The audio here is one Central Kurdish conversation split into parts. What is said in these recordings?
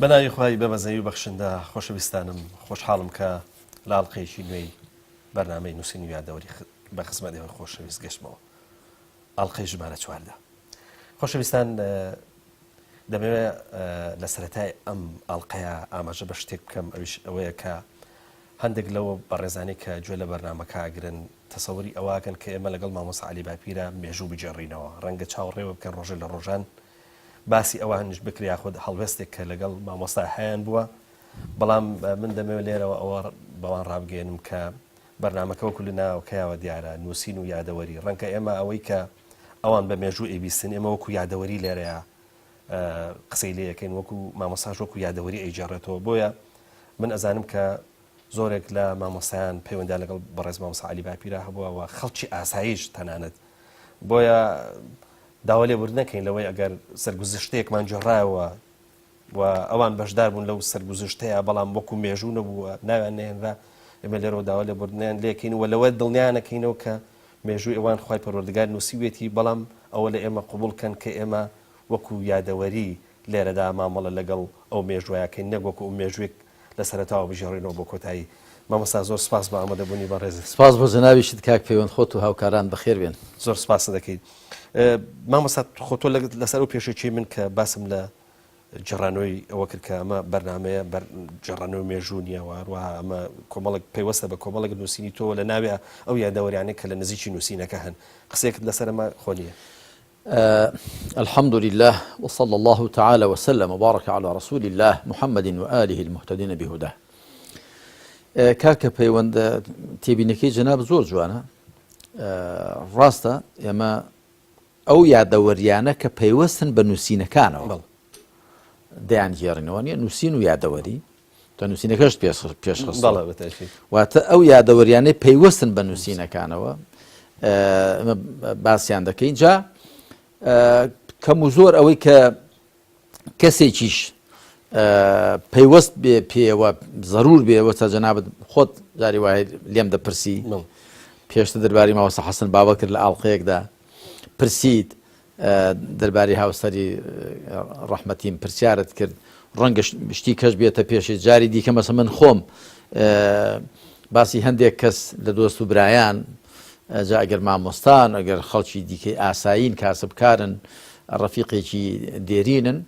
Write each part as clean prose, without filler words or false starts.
بەناوی خوای بەبەزەی و بەخشندە خۆشەویستانم خۆشحاڵم کە لاڵقەیەکی نوێی بەرنامەی نووسین و یادەوەری بە خزمەتەوە خۆشەویست گەشتمەوە ئاڵقەی ژمارە 14. خۆشەویستان دەمەوێت لە سەرەتای ئەم ئاڵقەیە ئاماژە بە شتێک بکەم، ئەویش ئەوەیە کە هەندێک لەوە بەڕێزانەی کە گوێ لە بەرنامەکە ئاگرن تەسەووری ئەواکەن کە ئێمە لەگەڵ مامۆستا عەلی باپیرە مێژوو بجێڕینەوە، ڕەنگە چاوەڕێوە بکەن ڕۆژە لە ڕۆژان باسی ئەوانش بکرێ یاخود هەڵوێستێک کە لەگەڵ مامۆستا هەیان بووە، بەڵام من دەمەوێت لێرەوە ئەوە بەوان ڕابگەێنم کە بەرنامەکە وەکو لە ناوکەیەوە دیارە نووسین و یادەوەری، ڕەنگە ئێمە ئەوەی کە ئەوان بە مێژوو ئەیبیستن ئێمە وەکو یادەوەری لێرەیە قسەی لێ یەکەین، وەکو مامۆستاش وەکو یادەوەری ئەیجێڕێتەوە. بۆیە من ئەزانم کە زۆرێک لە مامۆستایان پەیوەندیان لەگەڵ بەڕێز مامۆستا عەلی باپیرە هەبووە و خەڵکی ئاساییش تەنانەت، بۆیە داوا لێبوردن نەکەین لەوەی ئەگەر سەرگوزشتەیەکمان جێڕایەوە و ئەوان بەشدار بوون لەو سەرگوزشتەیە بەڵام وەکو مێژوو نەبووە ناویان نێنرا، ئێمە لێرەوە داوا لێبوردنیان لێکەین و لەوە دڵنیانەکەینەوە کە مێژووی ئەوان خوای پەروەردگار نووسیوێتی، بەڵام ئەوە لە ئێمە قبوڵکەن کە ئێمە وەکو یادەوەری لێرەدا مامەڵە لەگەڵ ئەو مێژوایەکەین، نەک وەکو ئەو مێژوێک لە سەرەتاوە بژێڕینەوە بۆ کۆتایی. مامۆستا زۆر سپاس بە ئامادەبوونی بەڕێز. سپاس بۆ جەنابیشت کاک پەیوەند خۆت و هاوکاران بەخێر بێن. زۆر سپاس دەکەیت. مامۆستا خۆتۆ لەسەر و پێشەکی من کە باسم لە جێڕانەوەی ئەوە کرد کە ئەمە بەرنامەیە جێڕانەوەی مێژوو نییە و هەروەها ئەمە کۆمەڵێک پەیوەستە بە کۆمەڵێک نووسینی تۆ لە ناوێ ئەو یادەوەریانەی کە لە نزیکی نووسینەکە هەن، قسەیەکت لەسەر ئەمە خۆ نییە؟ الحمد لله وصلى الله تعالى وسلم وبارك على رسول الله محمد وآله المهتدين بهداه. کاکە پەیوەند تێبینەکەی جەناب زۆر جوانە، ڕاستە ئێمە ئەو یادەوەریانە کە پەیوەستن بە نووسینەکانەوە دەیان گێڕینەوە نیە، نووسین و یادەوەری تا نووسینەکەش پێشخست واتە ئەو یادەوەریانەی پەیوەستن بە نووسینەکانەوە باسییان دەکەین. جا کەم و زۆر ئەوەی کە کەسێکیش پەیوەست بێ پێوە زەرور بێەوە تا جەنابەت خۆت جاری وای لێم دەپرسی پێشتر دەرباری مامۆستا حەسەن بابەکر لە ئاڵقەیەکدا پرسیت دەرباری هاوسەری ڕەحمەتیم پرسیارت کرد، ڕەنگە شتی کەش بێتە پێشی جاری دیکە مەسە من خۆم باسی هەندێک کەس لە دۆست و برایان جا ئەگەر مامۆستان ئەگەر خەڵکی دیکەی ئاسایین کاسبکارن ڕەفیقێکی دێرینن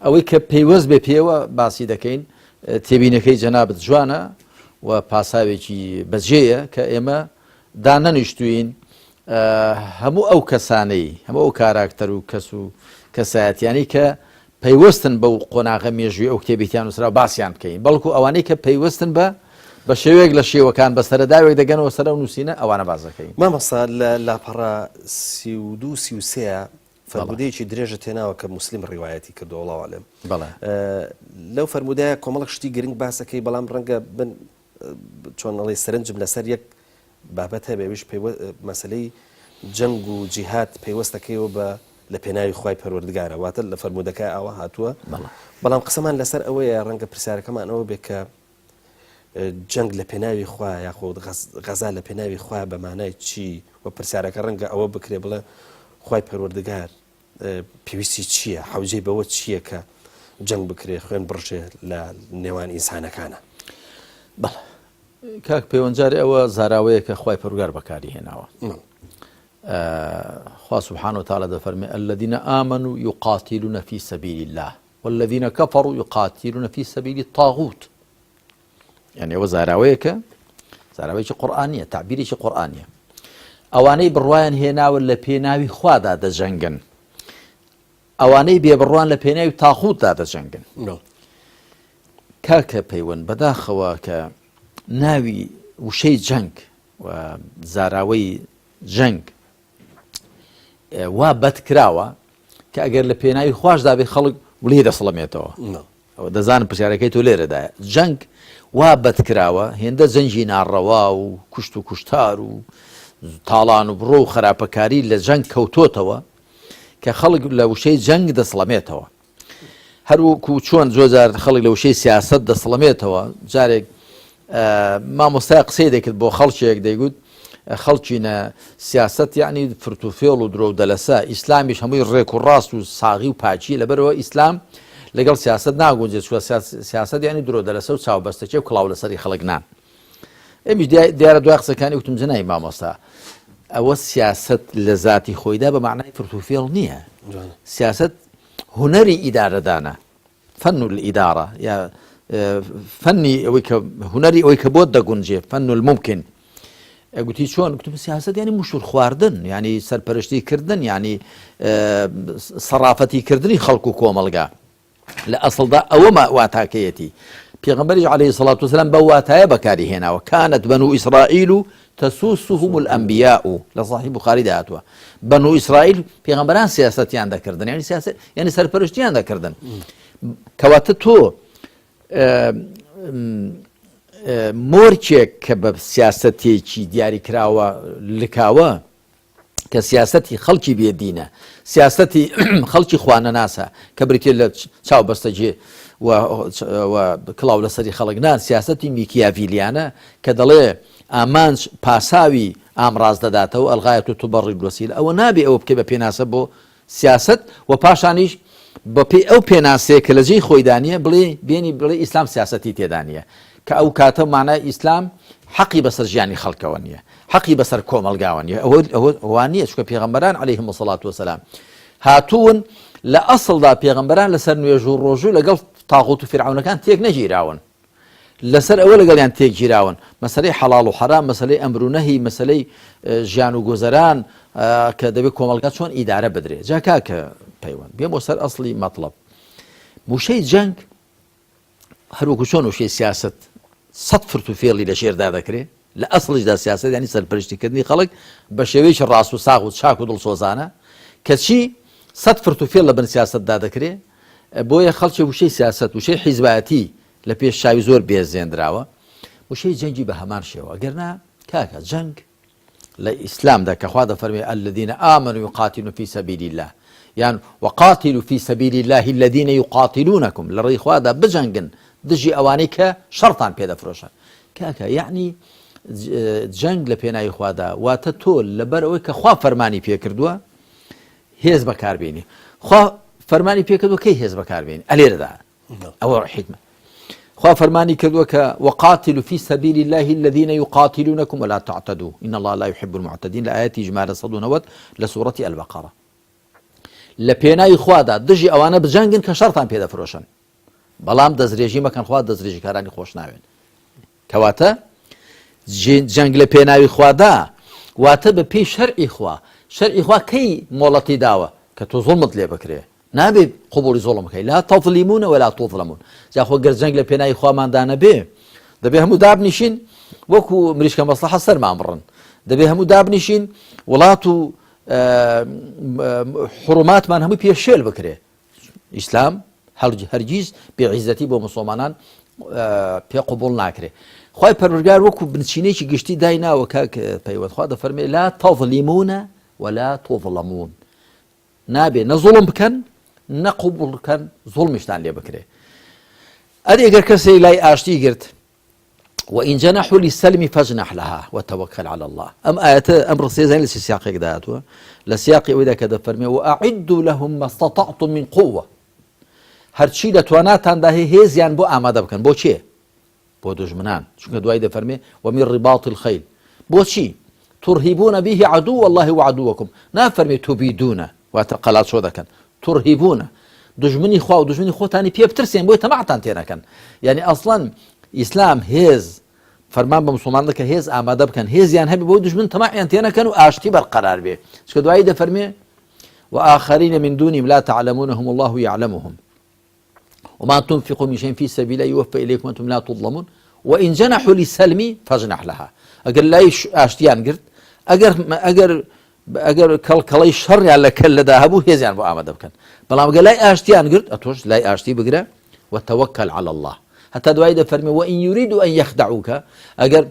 ئەوەی کە پەیوەست بێ پێوە باسی دەکەین. تێبینەکەی جەنابەت جوانە و پاساوێکی بەجێیە کە ئێمە دانەنیشتوین هەموو ئەو کەسانەی هەموو ئەو کاراکتەر و کەس و کەسایەتیانی کە پەیوەستن بەو قۆناغە مێژووی ئەو کتێبێتیان وسرا باسییان بکەین، بەڵکو ئەوانەی کە پەیوەستن بە شێوەیەک لە شێوەکان بە سەرەداوێک دەگەنەوە سەر و نووسینە ئەوانە باز دەکەین. مامۆستا لە لاپەڕە 32-33 فەرمودەیەکی درێژە تێناوە کە موسلیم ڕیوایەتی کردو وەڵاو عەلەم. لەو فەرمودەیە کۆمەڵێک شتی گرنگ باسەکەی، بەڵام ڕەنگە بن چۆن ئەڵێ سەرنجم لەسەر یەک بابەت هەبێ، ئەویش مەسەلەی جەنگ و جیهاد پەیوەستەکەیەوە بە لە پێناوی خوای پەروەردگارە، واتە لە فەرمودەکە ئەوە هاتووە، بەڵام قسەمان لەسەر ئەوەیە ڕەنگە پرسیارەکەمان ئەوە بێ کە جەنگ لە پێناوی خوا یاخود غەزا لە پێناوی خوا بە مانای چی، و پرسیارەکە ڕەنگە ئەوە بکرێ بڵێ خوای پەروەردگار پێویستی چییە، حەوجەی بەوە چییە کە جەنگ بکرێ خوێن بڕژێ لە نێوان ئینسانەکانە؟ بەڵێ کاک پەیوەنجارێ ئەوە زاراوەیە کە خوای پەروەردگار بەکاری هێناوە. خوا سبحانه وتعالى دەفەرمێ الذين آمنوا يقاتلون في سبيل الله والذين كفروا يقاتلون في سبيل الطاغوت. يعني ئەوە زاراوەیەکە زاراوەیەکی قورئانیە، تعبیرێکی قورئانیە. ئەوانەی بڕوایان هێناوە لە پێناوی خوادا دەجەنگن، ئەوانەی بێبڕوان لە پێناوی تاغوتدا دەجەنگن. کاکە پەیوەند بەداخەوە کە ناوی وشەی جەنگ و زاراوەی جەنگ وا بەدکراوە کە ئەگەر لە پێناوی خواشدا بێ خەڵک وڵی دەسڵەمێتەوە. ئەوە دەزانم پرسیارەکەی تۆ لێرەدایە. جەنگ وا بەدکراوە هێندە جەنگی ناڕەوا و کوشت و کوشتار و تاڵان و بڕۆ و خراپەکاری لە جەنگ کەوتۆتەوە کە خەڵک لە وشەی جەنگ دەسڵەمێتەوە، هەروەکو چۆن زۆرجار خەڵک لە وشەی سیاسەت دەسڵەمێتەوە. جارێک مامۆستای قسەی دەکرد بۆ خەڵکێک دەیگوت خەڵکینە سیاست یعنی فرتوفێڵ و درۆ و دەلەسە، ئیسلامیش هەمووی ڕێک و ڕاست و ساغی و پاچی، لەبەرەوە ئیسلام لەگەڵ سیاست ناگونجێت چوە سیاست ینی درۆ دەلەسە و چاوبەستەکێ و کڵاو لەسەری خەڵک نان ئەمیش دیارە دوای قسەکانی وتم جنای مامۆستا ئەوە سیاست لە ذاتی خۆیدا بە معنای فرتوفێڵ نییە سیاست هوەری ئیدارەدانە فەن الئیدارە یا فەنی ئەوەی کە هوەری ئەوەی کە بۆت دەگونجێ فەن الممکن گوتی چۆن گوتم سیاست ینی مشور خواردن ینی سەرپەرشتیکردن ینی سەرافەتیکردنی خەڵک و کۆمەڵگا لە ئەسڵدا ئەوەمە واتاکەیەتی پێغەمبەریش عەلەیهی السەڵاتو وەسەلام بەو واتایە بەکاری هێناوە کانت بەنو ئیسرائیل تسوسهم الأنبياء لصحيح بخاري دهاتوا بنو إسرائيل پیغمبران سیاستیان دەکردن یعنی سیاست یعنی سەرپەرشتیان دەکردن کەواتە تۆ مۆرچێک کە بە سیاسەتێکی دیاری کراوە لکاوە کە سیاسەتی خەڵکی بێدینە سیاسەتی خەڵکی خوانەناسە کە بریتێ لە چاوبەستەجێ و کڵاو لەسەری خەڵک نان سیاسەتی میکیاڤیلیانە کە دەڵێ ئامانج پاساوی ئامڕاز دەداتەوە ئەلغایەت و توبەڕی الوەسیلە ئەوە نابێ ئەوە بکە بە پێناسە بۆ سیاست و پاشانیش بە پێی ئەو پێناسەیە کە لە جێی خۆی دانیە بڵێ ئیسلام سیاسەتی تێدانیە کە ئەو کاتە مانای ئیسلام حەقی بەسەر ژیانی خەڵکەوە نییە حەقی بەسەر کۆمەلگاوە نیە ئەوە نییە چکە پێغەمبەران عەلەیهیم السەڵاتو وەسەلام هاتوون لە ئەسڵدا پێغەمبەران لەسەر نوێژ و ڕۆژوو لەگەڵ تاغوت و فرعونەکان تێک نەگیراون لەسەر ئەوە لەگەڵیان تێک گیراون مەسەلەی حەڵاڵ و حەرام مەسەلەی ئەمر و نەهی مەسەلەی ژیان و گۆزەران کە دەبێت کۆمەڵگا چۆن ئیدارە بدرێ جا کاکە پەیوەند بێم بۆ سەر ئەسڵی مەطلب وشەی جەنگ هەروەکو چۆن وشەی سیاست سەد فرتوفێڵی لە شێردا دەکرێت لە ئەسڵیشدا سیاست ینی سەرپەرشتیکردنی خەڵک بە شێوەیەکی ڕاست و ساغ و چاک و دڵسۆزانە کەچی سەد فرتوفێڵ لە بن سیاستدا دەکرێت بۆیە خەڵکی وشەی سیاست وشەی حیزبایەتی لە پێش شاوی زۆر بێزێنراوە وشەی جەنگی بە هەمان شێوە گەرنا کاکە جەنگ لە ئیسلامدا کە خوا دەفەرمێ الذين آمنوا يقاتلون في سبيل الله یان وقاتلوا في سبيل الله الذين يقاتلونكم لە ڕێی خوادا بجەنگن دژی ئەوانەی کە شەڕتان پێدەفرۆشن کاکە یعنی جەنگ لە پێناوی خوادا واتە تۆ لەبەر ئەوەی کە خوا فەرمانی پێکردووە هێز بەکاربێنی خوا فەرمانی پێکردووە کەی هێز بەکاربێنی ئەلێرەدا ئەوە حیکمە خوا فەرمانی کردووە کە وقاتلوا في سبيل الله الذين يقاتلونكم ولا تعتدوا إن الله لا يحب المعتدين لآياتی ژمارە 190 لە سوورەتی البەقەرە لە پێناوی خوادا دژی ئەوانە بجەنگن کە شەڕتان پێدەفرۆشن بەڵام دەستدرێژی مەکەن خوا دەستدرێژیکارانی خۆش ناوێن کەواتە جەنگ لە پێناوی خوادا واتە بە پێی شەرعی خوا کەی مۆڵەتی داوە کە تۆ زوڵمت لێ بکرێ نابێ قبولی زۆڵم بکەی لا تەظلیمون ولا تظلمون جاخۆ گەر جەنگ لە پێناوی خواماندانە بێ دەبێ هەموو دابنیشین وەکو مریشکە مەسلحە سەرمان بڕن دەبێ هەموو دابنیشین وڵات و حڕوماتمان هەمووی پێشێل بکرێ ئیسلام هەرگیز بێعیزەتی بۆ موسڵمانان پێ قبول ناکرێ خوای پەروەردگار وەکو بنچینەیەکی گشتی دایناوە کاک پەیوەند خوا دەفەرمێ لا تظلیمون ولا تظلمون نابێ نە زوڵم بکەن نە قبول بکەن زوڵمیشتان لێ بکرێ ئەدی ئەگەر کەسێک لای ئاشتی گرت وإن جنحوا للسلم فاجنح لها وتوكل على الله آية أمر سيزين لسياق داتوا لسياق وإذا كذا فرمي وأعدوا لهم ما استطعتم من قوة هرشي لتواناتان ده هيزيان بو آماده بكن بو چيه بو دجمنان شو دعاء ده فرمي ومن رباط الخيل بو چي ترهبون به عدو الله وعدوكم نا فرمي تبيدون واتقلات شو ذكن ترهبون دجمني خوا ودجمني خو تاني بيبترسين بو تمعتان تينكن يعني أصلا ئیسلام هێز فەرمان بە مسلمانەکە هێز ئامادە بکەن هێزیان هەبێ بۆ دژمن تەماعیان تێنەکەن و ئاشتی بەرقەرار بێ چکە دوایی دەفەرمێ وآخرين من دونهم لا تعلمونهم الله يعلمهم وما تنفقوا من شيء في سبيل الله يوفى إليكم وأنتم لا تظلمون وإن جنحوا للسلم فاجنح لها ئەگەر لای ئاشتیان گرت ئەگەر کەڵکەڵەی شەڕیان لە کەللەدا هەبوو هێزیان بۆ ئامادە بکەن بەڵام ئەگەر لای ئاشتیان گرت ئەتۆش لای ئاشتی بگرە وتوكل على الله حتى دوای دەفەرمێ وإن يريدوا أن يخدعوك ئەگەر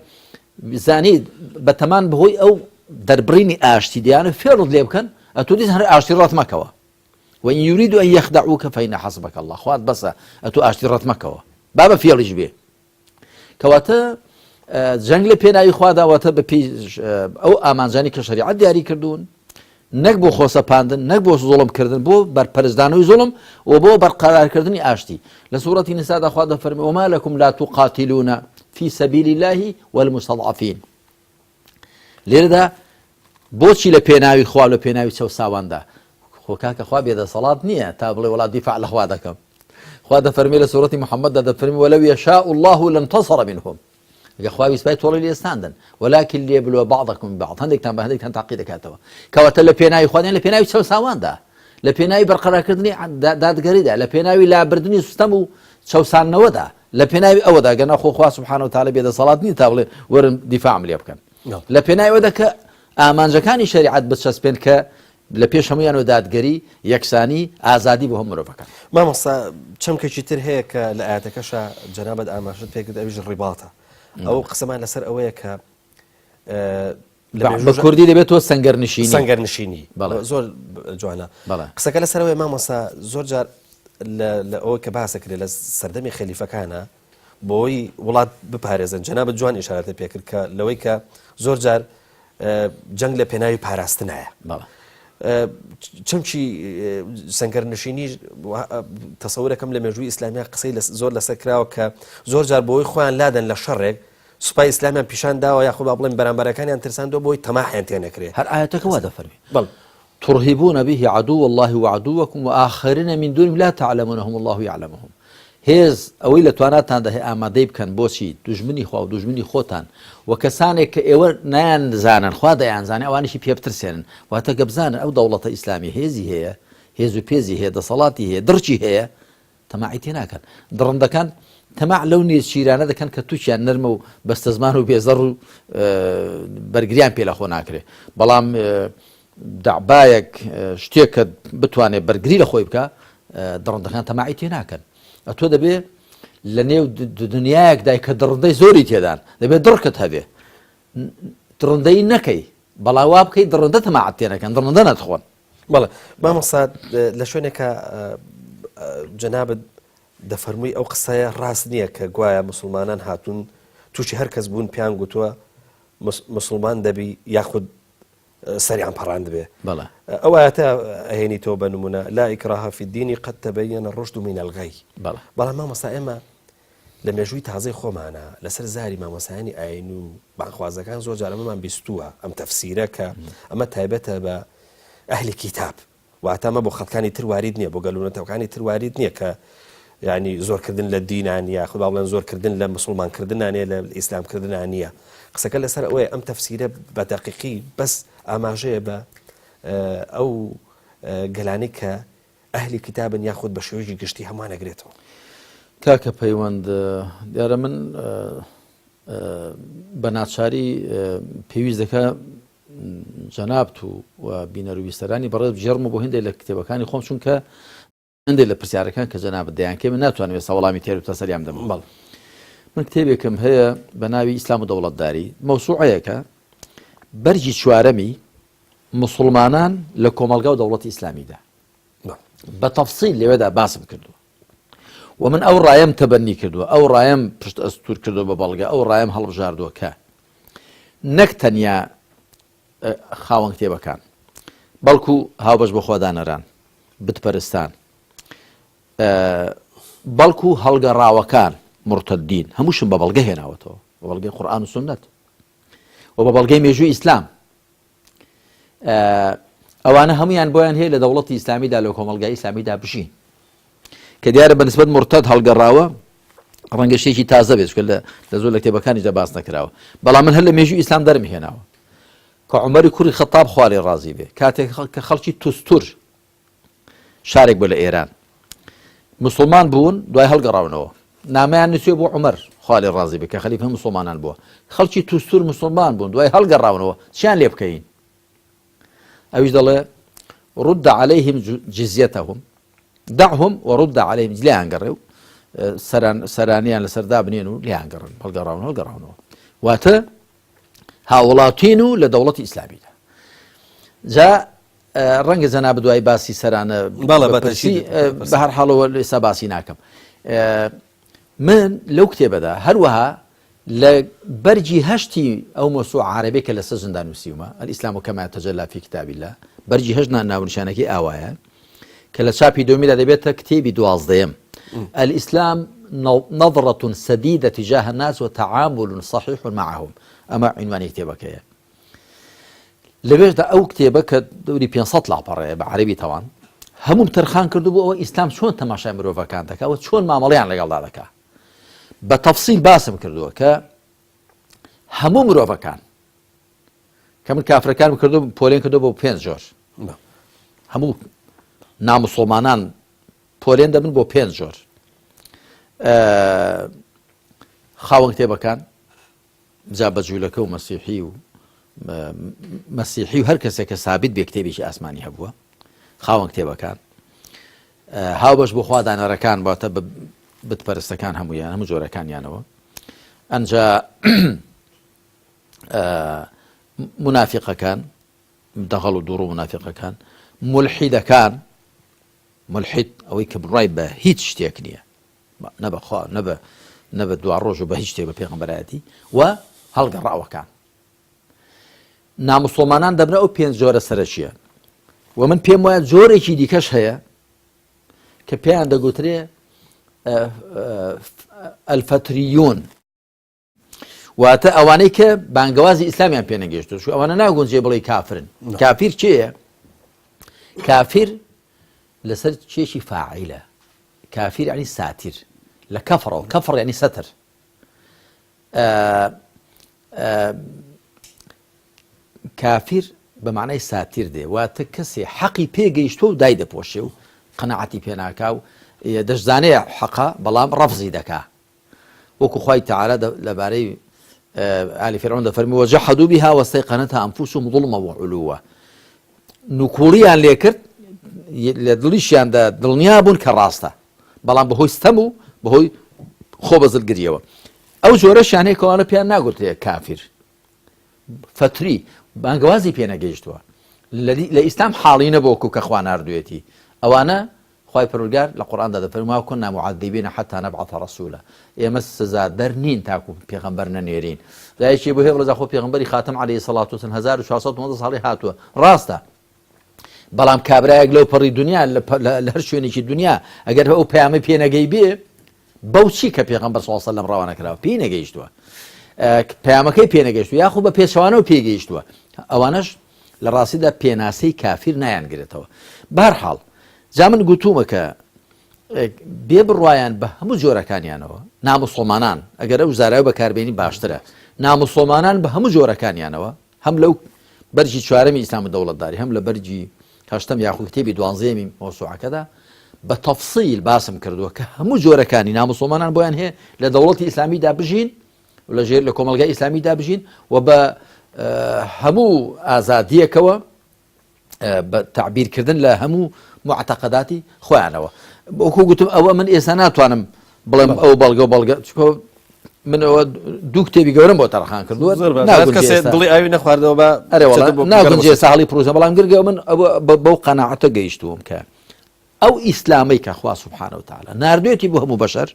زانید بەتەمان بەهۆی ئەو دەربڕینی ئاشتی دیانە فێڕت لێ بکەن ئەتۆ دیز هەر ئاشتی ڕەت مەکەوە وإن يريدوا أن يخدعوك فإن حسبك الله خوات بەسە ئەتۆ ئاشتی ڕەت مەکەوە با بە فێڵیش بێ کەواتە جەنگ لە پێناوی خوادا واتە بە پێی ئەو ئامانجانی کە شەریعەت دیاری کردوون نەک بۆ خۆسەپاندن نەک بۆ زوڵمکردن بۆ بەرپەرزدانەوەی زوڵم و بۆ بەرقەرارکردنی ئاشتی لە سوورەتی نیسادا خوا دەفەرمێ وما لەکم لا تقاتلون في سبيل الله والمستضعفين لێرەدا بۆچی لە پێناوی خوا لە پێناوی چەوساواندا خۆ کاکە خوا بێدەسەڵات نییە تا بڵێ وڵات دیفاع لە خوا دەکەم خوا دەفەرمێ لە سوورەتی محەممەددا دەفەرمێ ولو يشاء الله لانتصر منهم ئەگە خوا ویسپای تۆڵی لێستاندن ولكن ليبلو بعضكم ببعض هەندێکتان بە هەندێکتان تاقی دەکاتەوە کەواتە لە پێناوی خوادیان لە پێناوی چەوساواندا لە پێناوی بەرقەرارکردنی دادگەریدا لە پێناوی لابردنی سوستەم و چەوسانەوەدا لە پێناوی ئەوەدا گەنا خۆ خوا سبحانه وتعالى بێدەسەڵات نییە تا بڵێ وەرن دیفاعم لێ بکەن لە پێناوی ئەوەدا کە ئامانجەکانی شریعەت بچەسپێن کە لە پێش هەمویانەوە دادگەری یەکسانی ئازادی بۆ هەموو مرۆڤەکان مامۆستا چەمکێکی تر هەیە کە لە ئاەتەکەشە جەنابەت ئاماژت پێکرد ئەویش ڕیباتە ئەو قسەمان لەسەر ئەوەیە کە بە کوردی دەبێتەوە سەنگەرنشینی زۆر جوانە قسەکە لەسەرەوەی مامۆستا زۆر جار لە ئەوە کە باسە کرێ لە سەردەمی خەلیفەکانە بۆی وڵات بپارێزن جەنابەت جوان ئیشارەتە پێکرد کە لەوەی کە زۆر جار جەنگ لە پێناوی پاراستنایە چەمچی سەنگەرنشینی تەسەورەکەم لە مێژووی ئیسلامیا قسەی زۆر لەسەر کراوە کە زۆر جار بۆی خۆیان لادەن لە شەڕێک سوپای ئیسلامیان پیشان داوە یاخۆ با بڵێن بەرامبەرەکانیان ترساندۆ بۆی تەماحیان تێنەکرێ هەر ئاەتەکە وا دەفەرمێ ترهبون به عدو الله وعدوكم وآخرين من دونهم لا تعلمونهم الله يعلمهم هێز ئەوەی لە تواناتان دەهێ ئامادەی بکەن بۆچی دوژمنی خوا و دوژمنی خۆتان و کەسانێک کە ئێوە نایانزانن خوا دەیانزانێ ئەوانیشی پێ بترسێنن واتە گە بزانن ئەو دەوڵەتە ئیسلامی هێزی هەیە هێز و پێزی هەیە دەسەڵاتی هەیە دڕچی هەیە تەماعی تێ ناکەن دڕندەکان تەماع لەو نێز شیرانە دەکەن کە تووشیان نەرمە و بەستە زمان و بێزەڕ و بەرگریان پێ لە خۆ ناکرێ بەڵام دەعبایەک شتێک کە بتوانێت بەرگری لە خۆی بکە دڕندەکان تەماعی تێ ناکەن ئەتۆ دەبێ لە نێو دنیایەکدای کە دڕندەی زۆری تێدان دەبێت دڕکت هەبێ دڕندەی نەکەی بەڵاوا بکەی دڕندە تەماعەت تێ نەکەن دڕندە نەتخۆن بەڵێ مامۆستا لە شوێنێکە جەنابەت دەفەرمووی ئەو قسەیە ڕاست نییە کە گوایە مسلمانان هاتوون تووشی هەر کەس بوون پیان گوتووە مسلمان دەبی یاخود سەریعان پەڕاند بێ ئەو ئاەتە ئەهێنیتەوە بە نمونە لا ئیکراها فی الدین قد تبین الرشد من الغی بەڵام مامۆستا ئێمە لە مێژووی تازەی خۆمانە لەسەر زاری مامۆسایانی ئاین و بانخوازەکان زۆر جار ئەمەمان بیستووە ئەم تەفسیرە کە ئەمە تایبەتە بە ئەهلی کیتاب واتە ئەمە بۆ خەڵکانی تر وارد نییە بۆ گەلوونەتەوەکانی تر وارد نییە کە یعنی زۆرکردن لە دینان نیە خۆ با بڵێن زۆرکردن لە مسلمانکردنانیە لە ئیسلامکردنان نییە قسەکە لەسەر ئەوەیە ئەم تەفسیرە بە دەقیقی بەس ئاماژەیە بە ئەو گەلانەی کە ئەهلی کتابن یاخود بە شێوەیەکی گشتی هەمان ئەگرێتەوە کاکە پەیوەند دیارە من بە ناچاری پێویست دەکە جەنابەت و بینەرویستەرانی بەڕێز بژێڕم بۆ هێندێک لە کتێبەکانی خۆم چونکە هەندێک لە پرسیارەکان کە جەنابەت دەیانکێ من ناتوانم ێستا وەڵامی تێر و تەسەریام دەم بەڵ من کتێبێکم هەیە بە ناوی ئیسلام و دەوڵەتداری مەوسوعەیەکە بەرجی چوارەمی مسلمانان لە کۆمەلگا و دەوڵەتی ئیسلامیدا بە تەفسیل لێوێدا باسم کردووە و من ئەو ڕایم تەبەنی کردووە ئەو ڕایم پشت ئەستور کردو بە بەڵگە ئەو ڕایم هەڵبژاردووە کە نەک تەنیا خاوەن کتێبەکان بەڵکو هاوبەش بە خۆدانەران بتپەرستان بەڵکو هەڵگەڕاوەکان مرتدین هەمووشم بە بەڵگە هێناوەتەوە بە بەڵگەی قورئان و سوننەت و بە بەڵگەی مێژووی ئیسلام ئەوانە هەمویان بۆیان هەیە لە دەوڵەتی ئیسلامیدا لە کۆمەلگای ئیسلامیدا بژین کە دیارە بەنسبەت مرتد هەڵگەڕاوە ڕەنگە شتێکی تازە بێت لە زۆر لە کتێبەکانیدا باس نەکراوە بەڵام من هەر لە مێژووی ئیسلام دەرمهێناوە کە عومەری کوڕی خەتاب خوارێ ڕازی بێ کاتێک کە خەڵکی توستور شارێک بۆ لە ئێران مسلمان بوون دوای هەڵگەڕاونەوە نامەیان نووسێ بۆ عومەر خوارێ ڕازی بێ کە خەلیفە مسلمانان بووە خەڵکی توستور مسلمان بوون دوای هەڵگەڕاونەوە چیان لێ بکەین ئەویش دەڵێ رد عليهم جزيتهم دعهم ورد عليهم لیان گەڕێ و سەرانیان لەسەردا بنێن و لیان گەڕن هەڵگەڕاونەوە واتە هاوڵاتین و لە دەوڵەتی ئیسلامیدا جا ڕەنگە جەنابەت دوای باسی سەرانە بە هەر حاڵەوە ئێستا باسی ناکەم من لەو کتێبەدا هەروەها لە بەرجی هەشتی ئەو مۆسوعە عەرەبیە کە لەسەر زندا نووسیومە الئیسلام كما يتجلى في كتاب الله بەرجی هەژنا ناونشانەکەی ئاوایە کە لە چاپی دومیدا دەبێتە کتێبی 12 الإسلام نظرة سديدة تجاه الناس وتعامل صحيح معهم أما عنوان كتابك لبيش دا أو كتابك دوري 500 لاپەڕەیە بە عەرەبی تەوان هەموو تەرخان کردو بۆ ئەوە ئیسلام چۆن تەماشای مرۆڤەکان دەکات و چۆن مامەڵەیان لەگەڵدا دەکات بە تەفسیل باسم کردووە کە هەموو مرۆڤەکان کە من کافرەکان کردو پۆلێن کردو بۆ 5 جۆر هەموو ناموسڵمانان پۆلێن دەبن بۆ 5 جۆر خاوەن کتێبەکان جا بەجوولەکە و مەسیحی و هەر کەسێک کە سابت بێ کتێبێکی ئاسمانی هەبووە خاوەن کتێبەکان هاوبەش بۆ خوا دانەرەکان باتە بتپەرستەکان هەمویان هەموو جۆرەکانیانەوە ئەنجا منافقەکان دەغەڵ و دووڕ و منافقەکان ملحیدەکان ملحید ئەوەی کە بڕای بە هیچ شتێک نییە نەبەخوا نەبە دوا ڕۆژ و بە هیچ شتێک بە پێغەمبەرایەتی و هەڵگەڕاوەکان ناموسڵمانان دەبنە ئەو 5 جۆرە سەرەکیە و من پێم وایە جۆرێکی دیکەش هەیە کە پێیان دەگوترێ ئەلفەتریون واتە ئەوانەی کە بانگەوازی ئیسلامیان پێ نەگەیشتووە چوو ئەوانە ناگونجێ بڵێ کافرن کافیر چێیە؟ کافر لەسەر چێشی فاعیلە کافر یعنی ساتیر لە کەفڕەوە کەفڕ یعنی سەتر کافر بە معنای ساتیر دێ واتە کەسێ حەقی پێگەیشتووە و دای دەپۆشێ و قەنەعەتی پێ ناکا و دەشزانەیە حەقا بەڵام ڕەفزی دەکا وەکو خوای تەعالە لەبارەی ئالی فیرعون دەفەرمی وەجەحەدوو بیها وەستەیقەنەتها ئەنفوسهم ظوڵمە وعولووە نوکوڵیان لێ کرد لە دڵیشیاندا دڵنیا بوون کە ڕاستە بەڵام بەهۆی ستەم و بەهۆی خۆبەزلگریەوە ئەو جۆرەشیان هەیە کەوانە پێیان ناگوترێ کافر فتری بانگەوازی پێ نەگەیشتووە لە ئیسلام حاڵی نەبوو وەکو کە خوا ناردوێتی ئەوانە خوای پەروەردگار لە قورئاندا دەفەرمێ وما كنا معذبين حتى نبعث رسولا ئێمە سزادەر نین تاکو پێغەمبەر نەنێرین لایەکی بۆ هێڵ لەزا خۆ پێغەمبەری خاتم عەلەیهی سەڵات وسەلام 1490 ساڵی هاتووە ڕاستە بەڵام کابرایەک لەو پەڕی دنیا لە هەر شوێنێکی دنیا ئەگەر ئەو پەیامەی پێ نەگەی بێ بەو چی کە پێغەمبەر صلی الله علیه و سلم ڕاوانە کراوە پێی نەگەیشتووە پەیامەکەی پێ نەگەیشتووە یاخوو بە پێچەوانەوە پێگەیشتووە ئەوانەش لە ڕاستیدا پێناسەی کافر نایانگرێتەوە بەهەرحاڵ جا من گوتوومە کە بێ بڕوایان بە هەموو جۆرەکانیانەوە ناموسڵمانان ئەگەر ئەو زارایە بەکاربێنی باشترە ناموسڵمانان بە هەموو جۆرەکانیانەوە هەم لەو بەرجی چوارەمی ئیسلام و دەوڵەتداری هەم لە بەرجی هەشتەم یاخوو کتێبی 12 مەوسوعەکەدا بە تەفسیل باسم کردووە کە هەموو جۆرەکانی ناموسڵمانان بۆیان هەیە لە دەوڵەتی ئیسلامیدا بژین و لە کۆمەلگای ئیسلامیدا بژین و بە هەموو ئازادیەکەوە بە تعبیرکردن لە هەموو معتەقەداتی خۆیانەوە وەکو گوتم ئەوە من ئێستا ناتوانم بڵێم ئەو بەڵگە و بەڵگە من ئەوە دوو کتێبی گەورەم بۆ تەرخان کردووە دڵی ئاوی نەخواردەوە بە ناگونجێ ساڵی پرۆژە بەڵام گرگە من بەو قەناعەتە گەیشتووم کە ئەو ئیسلامەی کە خوا سبحانه وتعالى ناردوێتی بۆ هەموو بەشەر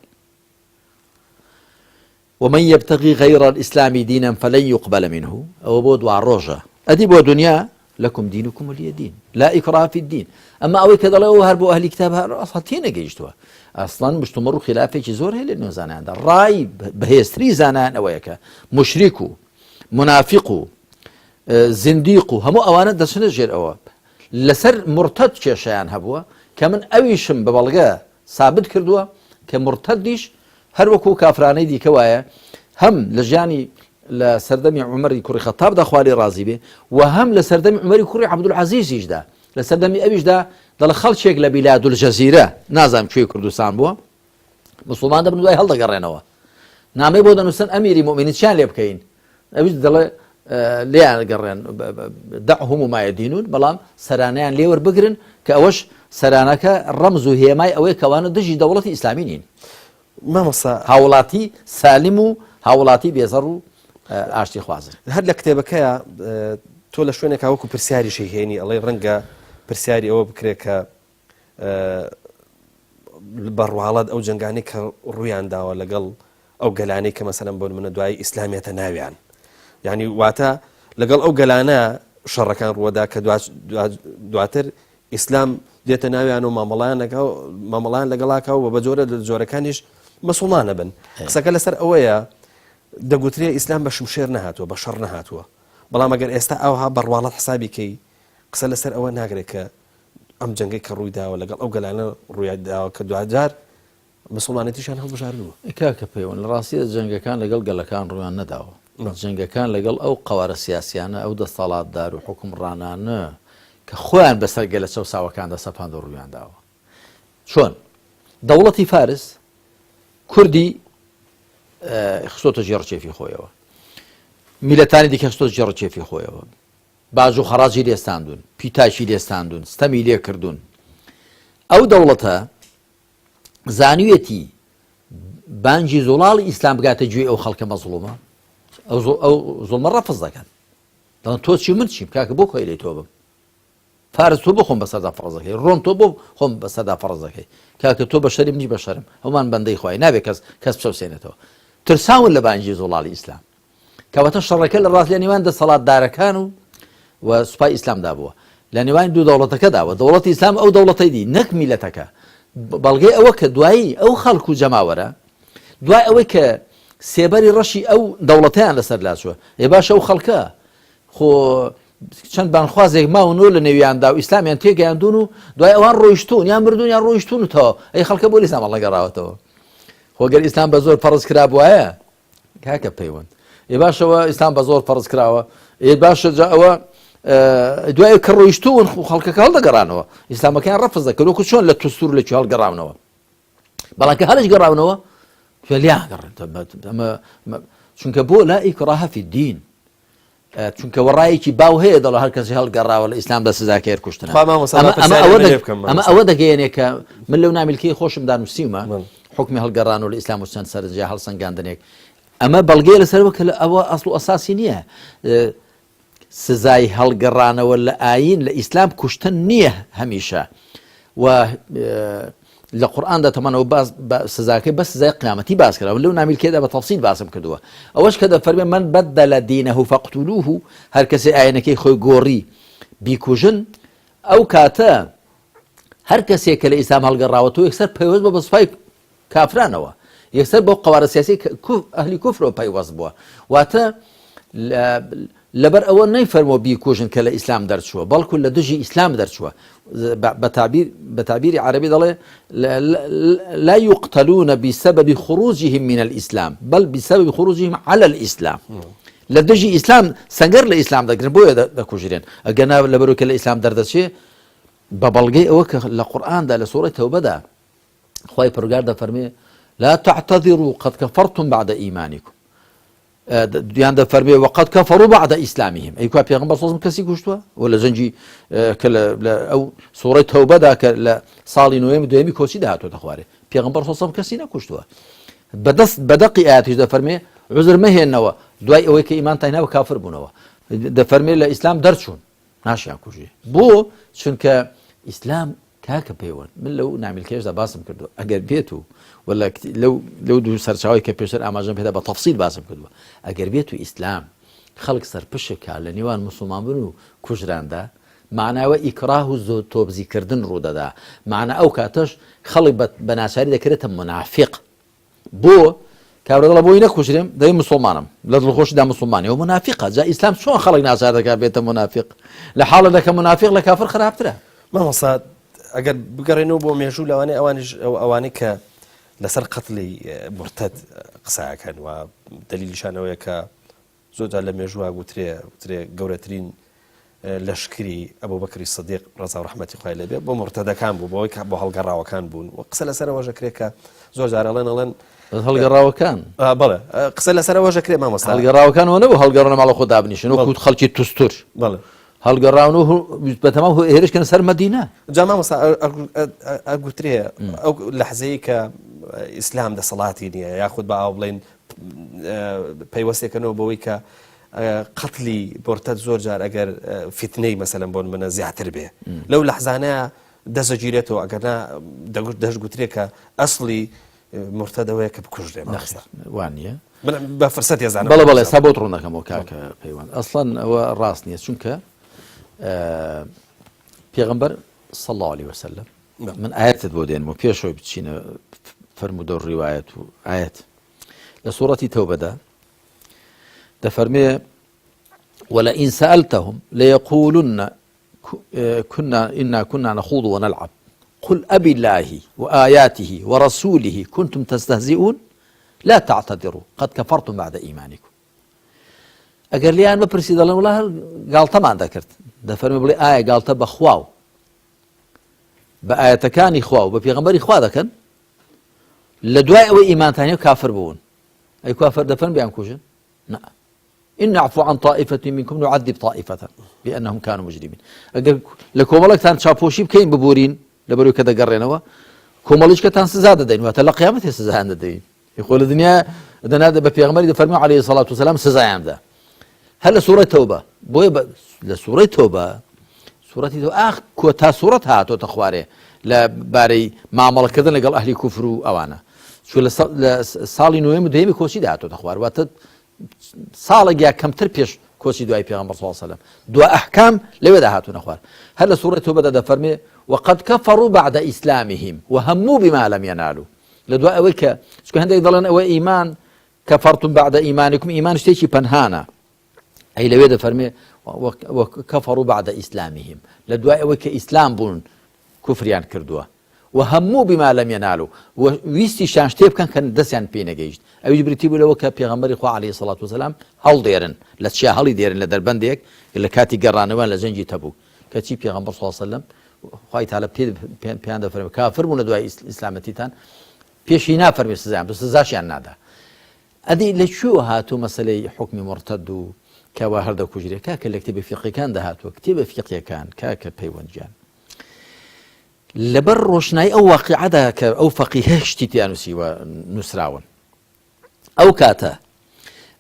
ومن يبتغي غير الإسلام دينا فلن يقبل منه أو بود وعروجة أدي بو دنيا لكم دينكم ولي دين لا إكراه في الدين أما أوي كذا لو هربوا أهل كتابها أصلا تينا جيشتوا أصلا مش تمروا خلافة زور هي لأنه زانان ده راي بهيستري زانان أويك مشركو منافقو زنديقو همو أوانات ده سنجر أواب لسر مرتد كشيان هبوا كمن أويشم ببلغة ثابت كردوا كمرتدش هر وكو كافراني دي كوايا هم لجاني لسردمي عمر كوري خطاب دا خوالي رازي به وهم لسردمي عمر كوري عبد العزيز يجدا لسردمي أبيش دا دل خلشيك لبلاد الجزيرة نازم شوي كردستان بوا مسلمان دا بنو هل دا قرينوا نامي بودا نسان أميري مؤمنين شان لي بكين أبيش دل ليان قرين دعهم ما يدينون بلام سرانيان ليور بقرن كأوش سرانك الرمز هي ماي أوي كوانو دجي دولة إسلاميين مامەسا هاوڵاتی سالم و هاوڵاتی بێزەڕ و ئاشتی خوازن هەر لە کتێبەکەیە تۆ لە شوێنێکا وەکو پرسیاریشی هێنی ئەڵێ ڕەنگە پرسیاری ئەوە بکرێت کە بەڕواڵەت ئەو جەنگانەی کە ڕوویان داوە لەگەڵ ئەو گەلانەی کە مەسەلەن بۆ منە دوای ئیسلامیەتە ناویان یعنی واتە لەگەڵ ئەو گەلانە شەڕەکان ڕووەدا کە دواتر ئیسلام دێتە ناویان و مامەڵیان لەگەڵاکە و بە جۆرە جۆرەکانیش مەسوڵمانە بن قسەکە لەسەر ئەوەیە دەگوترێ ئیسلام بە شمشێر نەهاتووە بە شەڕ نەهاتووە بەڵام ئەگەر ئێستا ئەوها بەڕواڵەت حسابیکەی قسە لەسەر ئەوە ناگرێت کە ئەم جەنگەی کە ڕوویداوە لەگەڵ ئەو گەلانە ڕوویداوە کە دوجار مسلمانەتیشان هەڵبژاردووە کاکە پەیوەند لە ڕاستیە جەنگەکان لەگەڵ گەلەکان ڕویان نەداوە جەنگەکان لەگەڵ ئەو قەوارە سیاسیانە ئەو دەسەڵاتدار و حکومڕانانە کە خۆیان بەسەر گەلە چەو ساوەکاندا سەپاندە ڕوویان داوە چۆن دەوڵەتی فارس کوردی خستۆتە ژێڕچێفی خۆیەوە میلەتانی دیکە خستۆ ژێڕچێفی خۆیەوە باج و خەڕاجی لێستاندون پیتاشی لێستاندون ستەمی لێ کردوون ئەو دەوڵەتە زانوێتی بانجی زوڵاڵی ئیسلام بگاتە گوێ ئەو خەڵکە مەزڵومە ئەو زوڵمە ڕەفز دەکەن دەڵێن تۆ چی من چیم کاکە بۆ خۆی لێ تۆ بم فارس تۆ بۆ خۆم بەسەردا فەڕزەکەی ڕۆم تۆ بۆ خۆم بەسەردا فەڕزەکەی کاکە تۆ بە شەرم نی بە شەرم هەمان بەندەی خۆی نابێت کەس بچەوسێنێتەوە ترساون لە بانجی زوڵاڵی ئیسلام کەواتە شەڕەکە لە ڕاست لە نێوان دەسەڵاتدارەکان و سوپای ئیسلامدا بووە لە نێوان دوو دەوڵەتەکەداوە دەوڵەتی ئیسلام ئەو دەوڵەتەی دی نەک میلەتەکە بەڵگەی ئەوە کە دوایی ئەو خەڵک و جەماوەرە دوای ئەوەی کە سێبەری ڕەشی ئەو دەوڵەتیان لەسەر لاچووە ێ باشە ئەو خەڵکە خۆ چەند بانخوازێک ماونۆ لە نێویاندا و ئیسلامیان تێگەیاندون و دوای ئەوان ڕۆیشتون یان مردون یان ڕۆیشتونەوە ئەی خەڵکە بۆ ئیسلام هەڵەگەڕاوەتەوە خۆگەر ئیسلام بە زۆر فەرز کرا بووایە کاکە پەیوەند ێ باشەوە ئیسلام بە زۆر فەرز کراوە ێ باشە ئەوە دوای کە ڕۆیشتون خەڵکەکە هەڵدەگەڕانەوە ئیسلامەکەیان ڕەفز دەکەن وەکو چۆن لە توستور لەکوێ هەڵگەڕاونەوە بەڵام کە هەرش گەڕاونەوە لیان گەڕێن چونکە بۆ لا ئیکراها فی الدین چونکە وەڕایەکی باو هەیە دەڵێ هەر کەسی هەڵگەڕاوە لە ئیسلام دەست سزاکەی کوشتنە ئەمە ئەوە دەگەیەنێ کە من لەو نامیلکەی خۆشم دانووسیمە حکمی هەڵگەڕان و لە ئیسلام و چەند سەرنجیا هەڵسەنگاندنێک ئەمە بەڵگەیە لەسەرەوە کە ئەوە ئەسڵ و ئەساسی نییە سزای هەڵگەڕانەوە لە ئاین لە ئیسلام کوشتن نییە هەمیشە و لە قورئاندا تەمەنەوە سزاکەی بە سزای قیامەتی باس کراوە لەو نامیلکێدا بە تەفسیل باسم کردووە ئەوەش کە دەفەرمێ من بەدەل دینەه فەقتولوه هەر کەسێ ئاینەکەی خۆی گۆڕی بیکوژن ئەو کاتە هەر کەسێک کە لە ئیسلام هەڵگەڕاوەتەوە یەکسەر پەیوەست بە سوپای کافرانەوە یەکسەر بۆ قەوارە سیاسی ئەهلی کوفرەوە پەیوەست بووە واتە لەبەر ئەوە نەیفەرمۆ بیکوژن کە لە ئیسلام دەرچووە بەڵکو لە دژی ئیسلام دەرچووە بە تعبیری عەرەبی دەڵێ لا يقتلون بسبب خروجهم من الإسلام بل بسبب خروجهم على الإسلام لە دژی ئیسلام سەنگەر لە ئیسلام دەگرن بۆیە دەکوژرێن ئەگەر لەبەرەوە کە لە ئیسلام دەردەچێ بە بەڵگەی ئەوە کە لە قورئاندا لە سوورەی تەوبەدا خوای پەروەردگار دەفەرمێ لا تعتذروا قد كفرتم بعد إيمانكم دیان دەفەرمێ وقد كفروا بعد إسلامهم ئەیکوا پێغەمبەر سەڵ کەسی کوشتووە و لە جەنگی کە لە ئەو سوورەی تەوبەدا کە لە ساڵی نۆیەمی دوێمی کۆچی داهاتوۆتە خوارێ پێغەمبەر سەڵ کەسی نەکوشتووە بەدەقی ئاەتیش دەفەرمێ عوزر مەهێنەوە دوای ئەوەی کە ئیمانتان هێناوە کافر بوونەوە دەفەرمێ لە ئیسلام دەرچوون ناشیان کوژێ بۆ چونکە ئیسلام کاکە پەیوەند من لەو نامیلکەشدا باسم کردو ئەگەر بێت و ولا لەو دوو سەرچاوی کە پێشتر ئاماژەم پێدا بە تەفسیل باسم کردووە ئەگەر بێت و ئیسلام خەڵک سەرپشکە لە نێوان موسڵمان بن و کوژراندا معناوە ئیکراه و زۆر تۆبزیکردن ڕوودەدا معنە ئەو کاتەش خەڵک بە ناچاری دەکرێتە منافق بۆ کابرا دەڵێ بۆی نەکوژرێم دەی مسڵمانم لە دڵخۆشیدا مسڵمانی و منافقە جا ئیسلام چۆن خەڵک ناچار دەکات بێتە منافق لە حاڵەدا کە منافق لە کافر خراپترە مامۆستا ئەگەر بگەڕێنەوە بۆ مێژوو لەوانەیە ئەوانەی کە لەسەر قەتڵی مرتەد قساکەن و دلیلیشانەوەیە کە زۆرجار لە مێژووە گوترێ گەورەترین لەشکری ئەبوو بەکری سەدیق ڕەزا و ڕەحمەتی خوای لێبێ بۆ مرتەدەکان بوو بۆەوەی بۆ هەڵگەڕاوەکان بوون و قسە لەسەرەوەژە کرێ کە زۆر جار ئەڵێن هەڵگەڕاوەکان بەڵێ قسە لەسەرەوەژە کرێ مامۆستا هەڵگەڕاوەکانەوە نەبوو هەڵگەڕنە ماڵە خۆ دابنیشن وەکو خەڵکی توستور بەڵێ هەڵگەڕاون و بەتەمام هێرشکەن سەر مەدینە جا مامۆستا ئەگوترێ ئەو لەحزەیە کە ئیسلام دەسەڵاتی نییە یاخود بە ئاو بڵێن پەیوەستێکەکەنەوە بەوەی کە قەتلی مرتەد زۆر جار ئەگەر فتنەی مەسەلەن بۆن منە زیاتر بێ لەو لەحزانەیە دەسەگیرێتەوە ئەگەرنا دەشگوترێ کە ئەسڵی مرتەدەوەیە کە بکوژرێ وانە بە فرسەت ێزانە بەڵێ سا بۆ ڕوونەکەمەوە کاکە پەیوەند ئەسڵەن ئەوە ڕاست نییە چونکە پێغەمبەر صلى الله عليه وسلم من آيات بۆ دێنمەوە پێشەوەی بچینە فرموودە ڕیوایەت و ئاەت لە سوورەتی تەوبەدا دەفەرمێ ولئن سألتهم ليقولن إنا كنا نخوض ونلعب قل أبي الله وآياته ورسوله كنتم تستهزئون لا تعتذروا قد كفرتم بعد إيمانكم ئەگەر لیان بپرسی دەڵێن وڵا گاڵتەمان دەکرد دەفەرمێ بڵێ ئایا گاڵتە بە خوا و بە ئاەتەکانی خوا و بە پێغەمبەری خوا دەکەن لە دوای ئەوەی ئیمانتانیە کافر بوون ئەی کافر دەفەرن بیان کوژن نا إن نعفو عن طائفة منكم نعذب طائفة بأنهم كانوا مجرمين ئەگەر لە کۆمەڵێکتان چاپۆشی بکەین ببورین لەبەرەوەی کە دەگەڕێنەوە کۆمەڵیشکەتان سزا دەدەین واتە لە قیامەتێ سزایان دەدەین خۆ لە دنیا دەنادە بە پێغەمبەری دەفەرمێ عەلەیهی سەڵات وسەلام سزایان بدە هل سورة توبة بوي لسورة توبة سورة توبة كوتا سورة هاتو تخواري لا باري معاملة كذا لقال أهلي كفروا أوانا شو لصالي نويم دهيمي كوشي ده هاتو تخوار واتد صالة جا كم تربيش كوشي دعاء پیغمبر صلى الله عليه وسلم دعاء أحكام لو ده هاتو نخوار هل سورة توبة ده فرمي وقد كفروا بعد إسلامهم وهموا بما لم ينالوا لدعاء ويك شو هندي ضلنا أو إيمان كفرتم بعد إيمانكم إيمان شتيشي بنهانا أي لو يد فرمي وكفروا بعد إسلامهم لدواء وك إسلام بون كفريان كردوا وهموا بما لم ينالوا ويستي شان شتيب كان دسيان بينا جيجد أو يجبرتي بلا وك بيغمبر إخوة عليه الصلاة والسلام هل ديرن لتشا هل ديرن لدربنديك اللي كاتي قرانوان لزنجي تبو كاتي بيغمبر صلى الله عليه وسلم خواهي تعالى بيان دا فرمي كافر من دواء إسلامتي بيشينا فرمي سزايان بس سزاشيان نادا أدي لشو هاتو مسألة حكم مرتد كوا هردا كوجري كاك اللي كتب فقه كان دهات وكتب فقه كان كاك بيونجان لبر روشناي او واقع ده او فقيه اشتيانوسي ونسراون او كاتا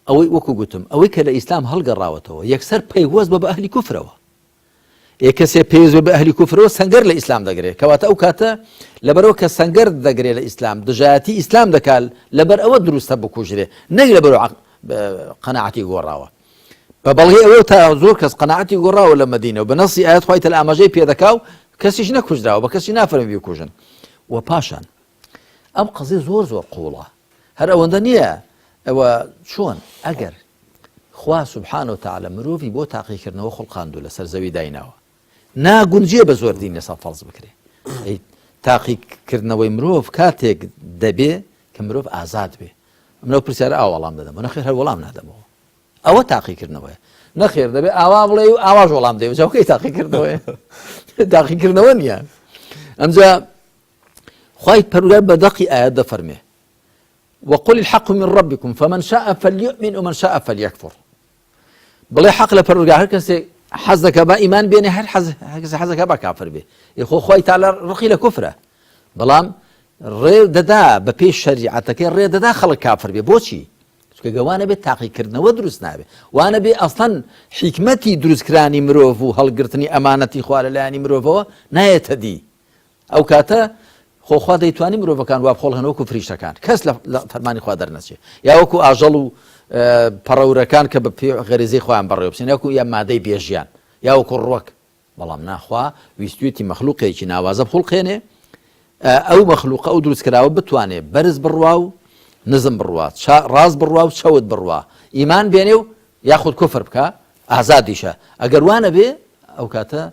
او وكو قلتم او كلا اسلام هل قراوته يكسر بيوز باهل كفره يكسر بيوز باهل كفره سنجر الاسلام دغري كواتا او كاتا لبروك سنجر دغري الاسلام دجاتي اسلام دكال لبر او دروس تبكوجري نجل برو قناعتي قراوه فبالغي أو تزور كس قناعتي قرا ولا مدينة وبنصي آيات خوايت الأماجي بيدكاو كسيش نكوجرا وبكسي نافر بيكوجن وباشان أم قصدي زور قولة هر أوندانية أو شون أجر خوا سبحانه وتعالى مروفي بو تحقيق كرنا وخلقان دولا سرزوي دايناو نا جنجيه بزور دين يصاب فرض بكري أي تحقيق كرنا ومروف كاتك دبي كمروف آزاد بي منو برسالة والله مدام ونخير هل والله من هذا أو تحقيق كرنوه نخير ده بأوام لي أواج والله ده وجاو كي تحقيق كرنوه تحقيق كرنوه نيا أمزا خايت برجع بدقي آيات ده فرمه وقل الحق من ربكم فمن شاء فليؤمن ومن شاء فليكفر بلا حق لبرجع هركس حزك با إيمان بيني هر حزك با كافر به يخو خايت على رقي لكفره بلام ري ده ببيش شريعتك ري ده خلق كافر به بوشي وانا بي تحقيق كردنا ودرس نابي وانا بي اصلا حكمتي دروس كراني مروفو هل قرتني امانتي خوال لاني مروفو نايتدي او كاتا خو خوا ديتواني مروفو كان واب خولهن وكو فريشتا كان كاس فرماني خوا درنسي يا وكو اجلو براوركان كب غريزي خوان بريوبسين ياكو يا مادي بيجيان يا وكو الروك والله من اخوا ويستويتي مخلوقي جنا وازب خلقيني او مخلوق او دروس كراو بتواني برز برواو نظم بروا راز بروا شود بروا إيمان بينه ياخذ كفر بك أعزاد ديشة أجر وانا به أو كاتا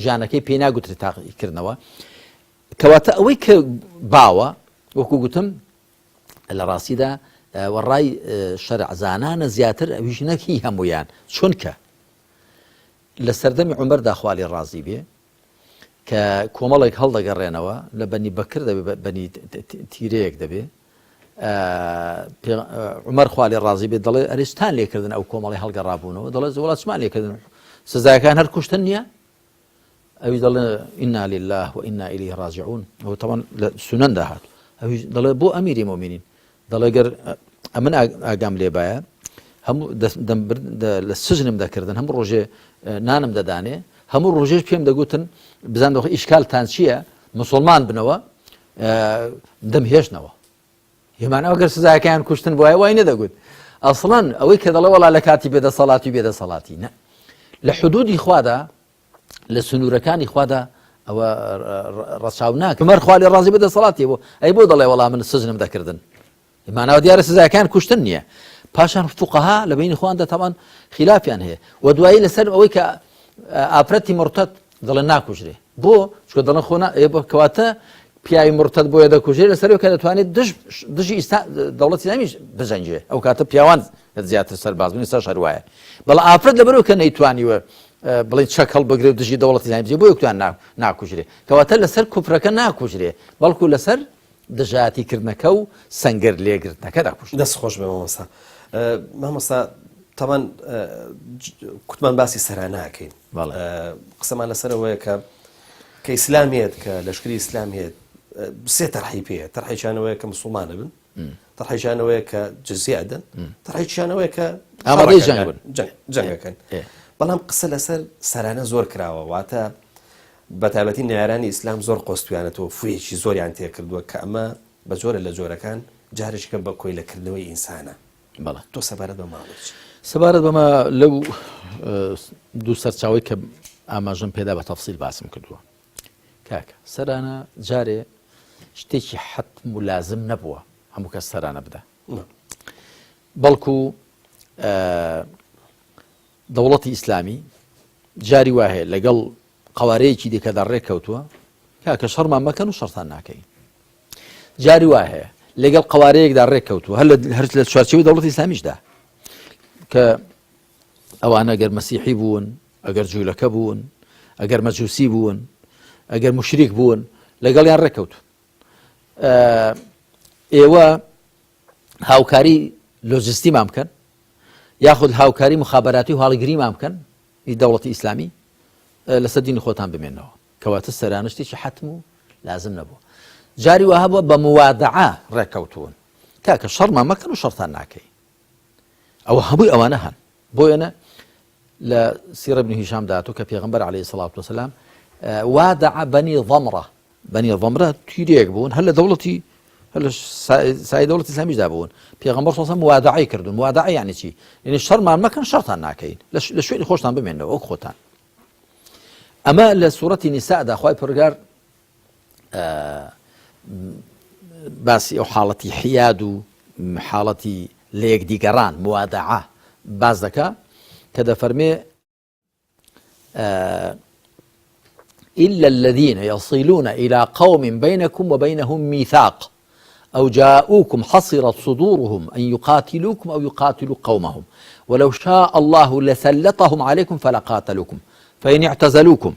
جانكي بينا قلت كرنوا كواتا أويك باوا وكو قلتم الراسي ده والراي شرع زانانا زياتر ويشنك هي همويان شنك لسردمي عمر دا خوالي الرازي بيه ككومالك هل دقرينوا لبني بكر دبي بني تيريك دبي عمر خوالي الرازي بي ضل أرستان لي كردن أو كومالي هل قرابونه ضل ولا اسمع لي كردن سزاي كان هل كشتنيا أو ضل إنا لله وإنا إليه راجعون هو طبعا سنن ده هات أو ضل بو أمير المؤمنين ضل قر أمن أقام لي بايا هم دم السجن مذكردن هم رجع نانم دداني هم الرجاج بيم دقوتن بزاندو إشكال تانشية مسلمان بنوا دم هيش نوا يمعنى أقر سزاي كان كشتن بواي وين دقوت أصلا أوي كذا والله لكاتي بدا صلاتي بدا صلاتي لحدود إخوادا لە سنوورەکانی خوادا ئەوە ڕەچاو ناکە مەرخوا لێ ڕازی بدە سەڵاتی بۆ ئەی بۆ دەڵێ وەڵام من سزنم دەکردن ماناوە دیارە سزاکان کوشتن نییە پاشان فقەها لە بینی خواندا تاوان خلافیان هەیە و دوایی لەسەر ئەوەی کە ئافرەتی مرتد دەڵێن ناکوژرێ بۆ چکە دەڵێن خۆنا کەواتە پیاوی مرتد بۆیە دەکوژێ لەسەرەوە کە دەتوانێت دژی دەوڵەتی ئیسلامیش بجەنجێ ئەو کاتە پیاوان زیاتر سەرباز بوون ئێستا شەر وایە بەڵام ئافرەت لەبەرەوە کە نەیتوانیوە بڵێ چەک هەڵبگرێ و دژی دەوڵەتی ئیسلامی بجێ بۆ یەکتوان ناکوژرێ کەواتە لەسەر کوفرەکە ناکوژرێ بەڵکو لەسەر دژاتیکردنەکە و سەنگەر لێگرتنەکە داکوژ دەست خۆش بێ مامۆستا مامۆستا تاوان کوتمان باسی سەراناکەین قسەمان لەسەرەوەیە کە ئیسلامێت کە لەشکری ئیسلامێت سێ تەرحی پێیە تەرحیشانەوەیە کە مسلمانە بن تەرحیشانەوەیە کە جزیە دەن تەرحیشانەوەیە کە ئامادەی جەنگەکەن بەڵام قسە لەسەر سەرانە زۆر کراوە واتە بەتایبەتی نێرانی ئیسلام زۆر قۆستویانەتەوە فویەکی زۆریان تێکردووە کە ئەمە بە جۆرە لە جۆرەکان جارێککە بە کۆی لەکردنەوەی ئینسانە تۆ سەبارەت بە ماڵێک سەبارەت بەمە لەو دوو سەرچاوی کە ئاماژەم پێدا بە تەفسیل باسم کردووە کاکە سەرانە جارێ شتێکی حەتم و لازم نەبووە هەموو کەس سەرانە بدە بەڵکو دەوڵەتی ئیسلامی جاری وایە لەگەڵ قوارەیەکی دیکەدا ڕێککەوتووە کاکە شەڕمان مەکەن و شەڕتان ناکەین جاری وایە لەگەڵ قوارەیەکدا ڕێککەوتووە هەر لە چوارچێوەی دەوڵەتی ئیسلامیشدا کە ئەوانە ئەگەر مەسیحی بوون ئەگەر جوولەکە بوون ئەگەر مەجووسی بوون ئەگەر مشریک بوون لەگەڵیان ڕێککەوت ئێوە هاوکاری لۆجستیمان بکەن یاخود هاوکاری مخابەراتی و هەڵگریمان بکەن دەوڵەتی ئیسلامی لەسەر دینی خۆتان بمێنەوە کەواتە سەرانە شتێکی حەتم و لازم نەبووە جاری وها بووە بە موادعە ڕێککەوتوون کاکە شەڕمان مەکەن و شەڕتان ناکەی ئەوە هەمووی ئەوانە هەن بۆیەنە لە سیرە بن هیشام داهاتوو کە پێغەمبەر عەلەیهی سەڵات وسەلام وادع بەنی ضەمرە تیرێک بوون هەر لە دەوڵەتی هەر لە سای دەوڵەتی ئیسلامیشدا بوون پێغەمبەر صلی الله علیه و سلم موادعەی کردون موادعە یعنی چی یعنی شەڕمان مەکەن شەڕتان ناکەین لە شوێنی خۆشتان بمێنەوە وەک خۆتان ئەمە لە سوورەتی نیسادا خوای پەروەردگار باسی ئەو حاڵەتی حیاد و حاڵەتی لە یەکدیگەڕان موادعە باز دەکا کە دەفەرمێ إلا الذين يصلون إلى قوم بينكم وبينهم ميثاق أو جاءوكم حصرت صدورهم أن يقاتلوكم أو يقاتلوا قومهم ولو شاء الله لسلطهم عليكم فلقاتلوكم فإن اعتزلوكم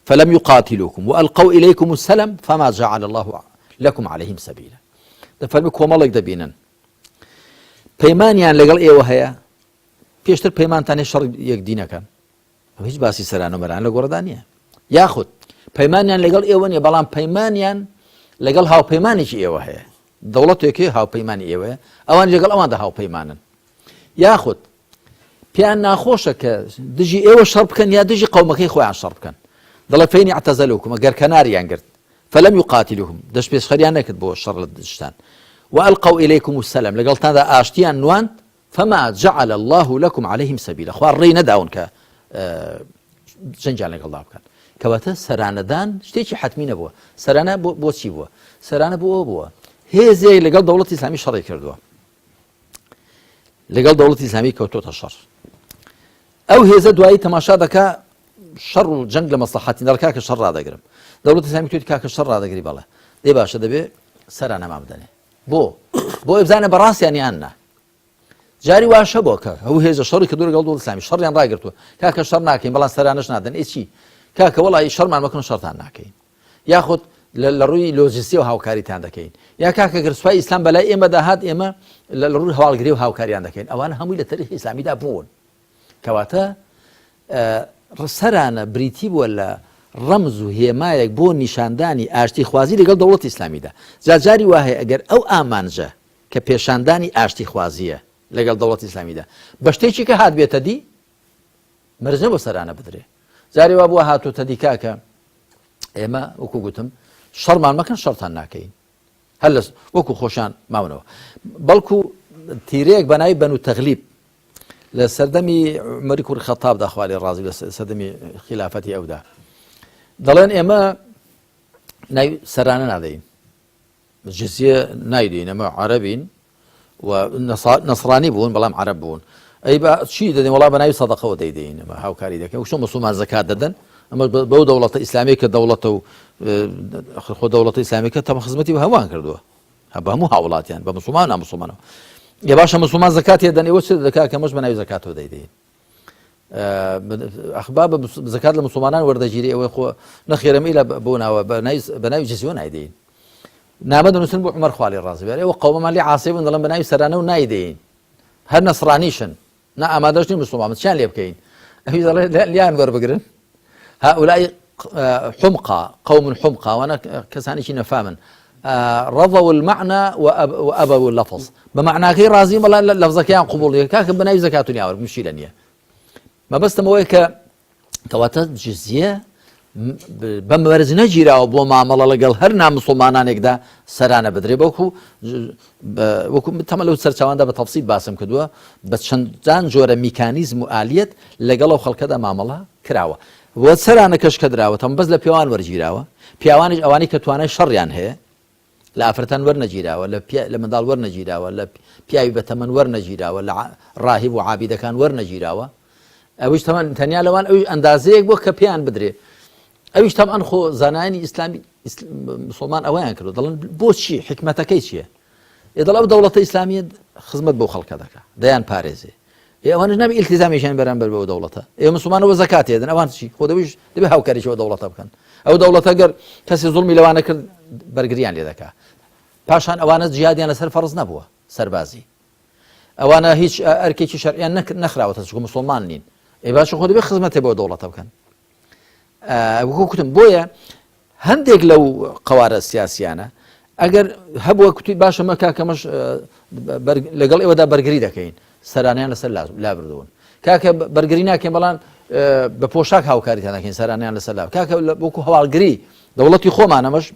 فلم يقاتلوكم وألقوا إليكم السلم فما جعل الله لكم عليهم سبيلا دەفەرمی کۆمەڵێک دەبینن پەیمانیان لەگەڵ ئێوە هەیە پێشتر پەیمانتان هەیە شەڕ یەکدینەکەن ئەو هیچ باسی سەرانەمەران لە گۆڕەدا نییە یاخود پەیمانیان لەگەڵ ئێوە نیە بەڵام پەیمانیان لەگەڵ هاوپەیمانێکی ئێوە هەیە دەوڵەتێکی هاوپەیمانی ئێوەیە ئەوان لەگەڵ ئەواندا هاوپەیمانن یاخود پیان ناخۆشە کە دژی ئێوە شەڕ بکەن یا دژی قەومەکەی خۆیان شەڕ بکەن دەڵێ فەینی اعتەزەلوکم ئەگەر کەناریان گرت فلم يقاتلوهم دەست پێشخەریان نەکرد بۆ شەڕ لە دشتان وألقوا إليكم السلام لەگەڵتاندا ئاشتیان نواند فما جعل الله لكم عليهم سبيلا خوا ڕێی نەداون کە جەنجیان لەگەڵدا بکەن کەواتە سەرانەدان شتێکی حەتمی نەبووە سەرانە بۆچی بووە سەرانە بۆ ئەوە بووە هێزێک لەگەڵ دەوڵەتی ئیسلامی شەڕی کردووە لەگەڵ دەوڵەتی ئیسلامی کەوتۆتە شەڕ ئەو هێزە دوایی تەماشا دەکا شەڕ و جەنگ لە مەسلحەتی دەڵکا کە شەڕ ڕادەگرم دەوڵەتی ئیسلامی توێتی کاکە شەڕ ڕادەگری بەڵێ دێ باشە دەبێ سەرانەمان بدەنێ بۆ بزانە بەڕاستیان یان نا جاری واشە بۆ کە ئەو هێزە شەڕی کردووە لەگەڵ دەوڵەتی ئیسلامی شەڕیان ڕاگرتووە کاکە شەڕ ناکەین بەڵام سەرانەش نادەن ئێچی کاکە وەڵی شەڕمان مەکەن شەڕتان ناکەین یاخود لە ڕووی لۆجیستی و هاوکاریتان دەکەین یا کاکە گەر سوپای ئیسلام بەلای ئێمە داهات ئێمە لە ڕووی هەواڵگری و هاوکاریان دەکەین ئەوانە هەمووی لە تاریخی ئیسلامیدا بوون کەواتە سەرانە بریتی بووە لە ڕەمز و هێمایەک بۆ نیشاندانی ئاشتی خوازی لەگەڵ دەوڵەتی ئیسلامیدا جاری وایە ئەگەر ئەو ئامانجە کە پێشاندانی ئاشتی خوازیە لەگەڵ دەوڵەتی ئیسلامیدا بە شتێکی کە هات بێتە دی مەرجە بۆ سەرانە بدرێ جاری وا بووە هاتووتە دی کاکە ئێمە وەکو گوتم شەڕمان مەکەن شەڕتان ناکەین هەر لە وەکو خۆشان ماونەوە بەڵکو تیرەیەک بەناوی بەنو تەغلیب لە سەردەمی عومەری کوڕی خەتاب داخوا لێ ڕازی لە سەردەمی خلافەتی ئەودا دەڵێن ئێمە سەرانە نادەین جزیە نایدین ئەمە عەرەبین و نەسڕانی بوون بەڵام عەرەب بوون ئەی بە چی دەدەین وەڵا بە ناوی سەدەقەوە دەیدەین ئەمە هاوکاری دەکەین وشتە موسڵمان زەکات دەدەن ئەمە بەو دەوڵەتە ئیسلامی کە دەوڵەتە و خۆ دەوڵەتە ئیسلامیەکە تەمە خزمەتی بە هەوان کردووە بە هەموو هاوڵاتیان بە موسڵمان ناموسڵمانەوە یا باشە موسڵمان زەکاتی دەدەن ئێوە چ دەکات کە مەش بە ناوی زەکاتەوە دەیدەین ئەخبار بە زەکات لە موسڵمانان وەردەگیری ئەوەی خۆ نەخێرەمی لە بۆ ناوە بە ناوی جزیۆ نایدەین نامە دەنووسن بۆ عومەر خوالی ڕازی بێ ئێوە قەومەمان لێ عاسی بوون دەڵێن بە ناوی سەرانە و نایدەین هەر نەسڕانیشن نا ئامادەش نین موسڵمان چیان لێ بکەین ئەوی دەڵێ لیان وەربگرن هؤلاء حمقى قوم حمقى وانا كساني شي نفهمن رضوا المعنى وابوا اللفظ بمعنى غير راضي ولا لفظك يا قبول كاك بناي زكاه يا مشي لنيه ما بس تمويك كواتات جزيه بمبرز نجيرا وبو معامله لقل هرنا مسلمانان يقدا سرانه بدري بوكو تملو سرچوان ده بتفصيل باسم كدوا بس چندان جوره ميكانيزم واليت لقلو خلقدا معامله كراوه وسرانه كش كدراوه تم بس لبيوان ورجيراوه بيوانج اواني كتوانه شريان هي لا افرتان ورنجيراوه ولا لمندال ورنجيراوه ولا بياي بتمن ورنجيراوه ولا راهب وعابد كان ورنجيراوه اوش تمن تنيا لوان او اندازيك بو كبيان بدري اوش طبعا خو زناني اسلامي مسلمان اوان كرو ضلن بوشي حكمتك شي يضل دوله اسلاميه خدمت بو خلق هذاك ديان باريزي وانا نبي التزامي شان برامبر بو دولته اي مسلمان وزكاه يدن اوان شي خو دبي دبي هاوكاري شو دولته بكن او دولته قر كسي ظلمي لو انا كر برغريان لذاك باشان اوان جهاديان سر فرض نبوه سربازي اوانا هيك اركي شرعيا نخراوه تشكو مسلمانين اي باش خو دبي خدمته بو دولته بكن وكتم بويا هندق لو قوارع سياسيانه اگر هبوا كتي باشا ما كاكمش لقل ايودا برغري دكاين سرانيان لسر لا بردون كاكا برغرينا كان بلان بپوشاك هاوكاري تاكين سرانيان لسر لا كاكا بوكو هوالغري دولتي خو معنا مش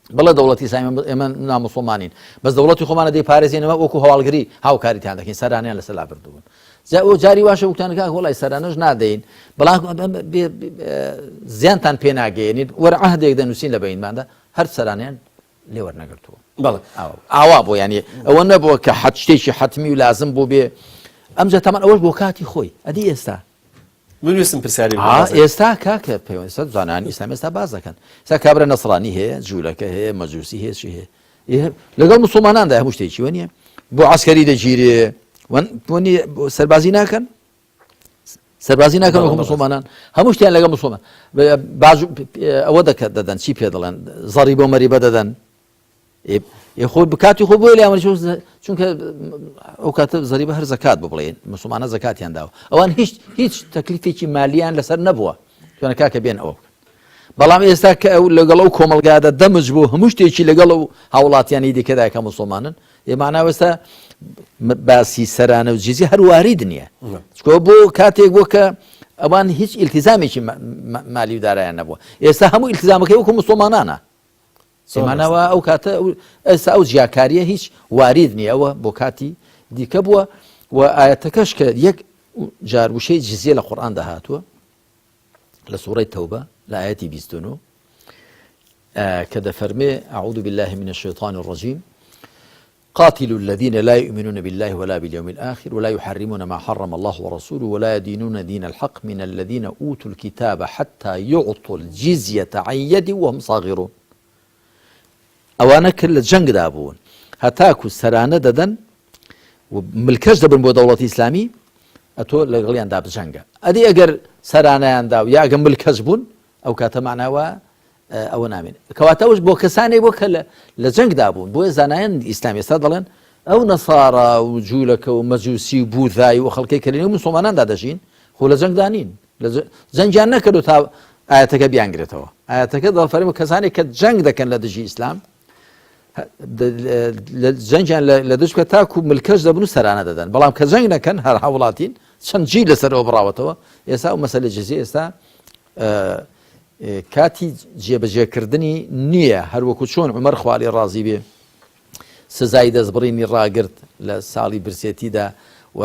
بلا دولتي اسلامي من مسلمانين بس دولتي خو معنا دي باريزين ما بوكو هوالغري هاوكاري تاكين سرانيان لسر لا بردون جاري واشه وكان كاك والله سرانج نادين بلا زيانتان بيناغيني ور عهدك دنوسين لبين ماندا هر سرانيان لي ورنا قلتو بله عوابو يعني او نبو كحتشتي حتمي ولازم بو بي امجا تمام اول بوكاتي خوي ادي استا من اسم برسالي استا كاك بيون استا زانان اسلام استا بازكن استا كابر نصراني هي جولك هي مجوسي هي شي هي لقال مسلمانان ده مشتي شي وني بو عسكري دجيري وني سربازينا كان سربازينا كانوا مسلمانان همش تيان لقى مسلمان بعض اودك ددن شي بيدلن ضريبه مريبه ددن يخوض بكاتي خو بويل يعمل شو چونك او كاتب ضريبه هر زكاه ببلين مسلمان زكاه ينداو اوان هيç تكليفي ماليان لسر نبوه كان كاك بين او بلام استاك لقلو كوملغاده دمج بو همش تيچي لقلو حولات يعني دي كذا كمسلمانن معناه وستا باسي سرانه وجزي هر واردنيه شكو بو كاتيك بوكا اوان هيç التزامي مالي داريان نبوه استا همو التزامك يكون مسلمانانا معناها او كاتا او جاكاريه هيç واردنيه او بوكاتي دي كبوه وايتكش يك جار وشي جزيه القران ده هاتوا لسوره التوبه لايات 29 كذا فرمي اعوذ بالله من الشيطان الرجيم قاتلوا الذين لا يؤمنون بالله ولا باليوم الآخر ولا يحرمون ما حرم الله ورسوله ولا يدينون دين الحق من الذين أوتوا الكتاب حتى يعطوا الجزية عن يد وهم صاغرون أوانا كل الجنگ دابون هتاكو سرانة ددن وملكش دبن بو دولة إسلامي أتو لغليان داب جنگا أدي أجر سرانة داو يا أجر ملكش بون أو كاتا معنا او نامين كواتاوش بو كساني بو لجنگ دابون بو زاناين اسلامي استدلن او نصارى وجولك ومجوسي وبوذاي وخلقي كلين مسلمانان دادشين خو لجنگ دانين زنجان نكدو تا اياتك بيانغريتو اياتك دل فريم كساني كجنگ دكن لدجي اسلام زنجان لدج كتاكو ملكش دبنو سرانه ددن بلام كجنگ نكن هر حولاتين شنجي لسر وبراوتو يسا مساله جزيه يسا كاتي جێبەجێکردنی نییە هەروەکو چۆن عومەر خوالی ڕازی بێ سزای دەستبڕینی ڕاگرت لە ساڵی برسێتیدا و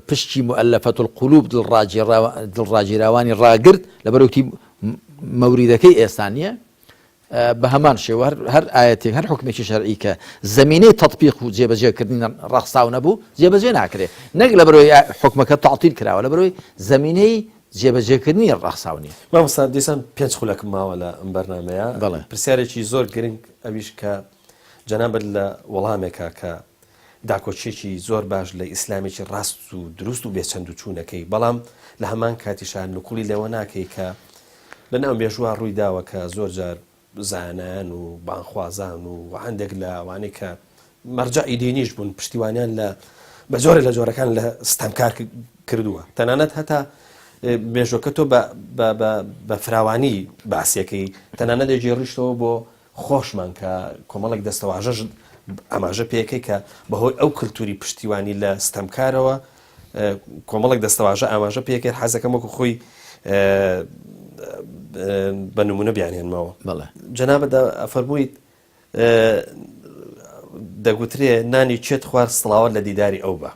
پشتی مؤلفەت القلوب دڵڕاگیراوانی ڕاگرت لەبەرەوتی مەوریدەکەی ئێستانیە بە هەمان شێوە هەر ئاەتێک هەر حکمێکی شەرعی کە زمینەی تەطبیق و جێبەجێکردنی ڕەخساو نەبوو جێبەجێ ناکرێت نەک لە بەرەوەی حکمەکە تعتیل کراوە لە بەرەوەی زمینەی جێبەجێکردنی ڕەخساو نیە. مامۆستا دیسان 5 خولەکم ماوە لە ئەم بەرنامەیە پرسیارێکی زۆر گرنگ ئەویش کە جەنابەت لە وەڵامێکە کە داکۆچێکی زۆر باش لە ئیسلامێکی ڕاست و دروست و بێچەند و چوونەکەی بەڵام لە هەمان کاتیشان نقولی لەوە ناکەی کە لەناو مێژووە ڕووی داوە کە زۆر جار زانان و بانخوازان و هەندێک لە ئەوانەی کە مەرجەعی دینیش بوون پشتیوانیان لە بە جۆرە لە جۆرەکان لە ستەمکار کردووە تەنانەت هەتا مێژۆکە تۆ بە فراوانی باسیەکەی تەنانەت دەجێڕیشتەوە بۆ خۆشمان کە کۆمەڵێک دەستەواژەش ئەماژە پێەکەی کە بەهۆی ئەو کللتوری پشتیوانی لە ستەمکارەوە کۆمەڵێک دەستەواژە ئاماژە پێکرد حەزەکەم وەکو خۆی بە نمونە بیانێنمەوە جەنابەت ئەفەرموویت دەگوترێ نانی چێت خوارد سڵاوات لە دیداری ئەو بە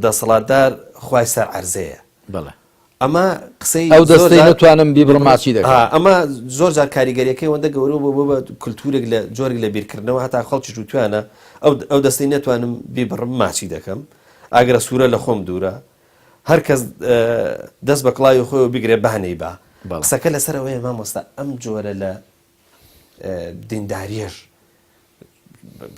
دەسەڵاتدار خوای سەر عەرزەیە ئەمە قسەی ئەو دەستەی نتوانم بیبڕم ماچی دەکەم ئەمە زۆر جار کاریگەریەکەی وەندە گەورە بۆ بە کللتورێک لە جۆرێک لە بیرکردنەوە هەتا خەڵکی جوتوانە ئەو دەستەی نتوانم بیبڕم ماچی دەکەم ئاگرە سوورە لە خۆم دوورە هەر کەس دەست بە کڵاوی خۆی و بیگرێ بانەی بە قسەکە لەسەرەوەی مامۆستا ئەم جۆرە لە دینداریەش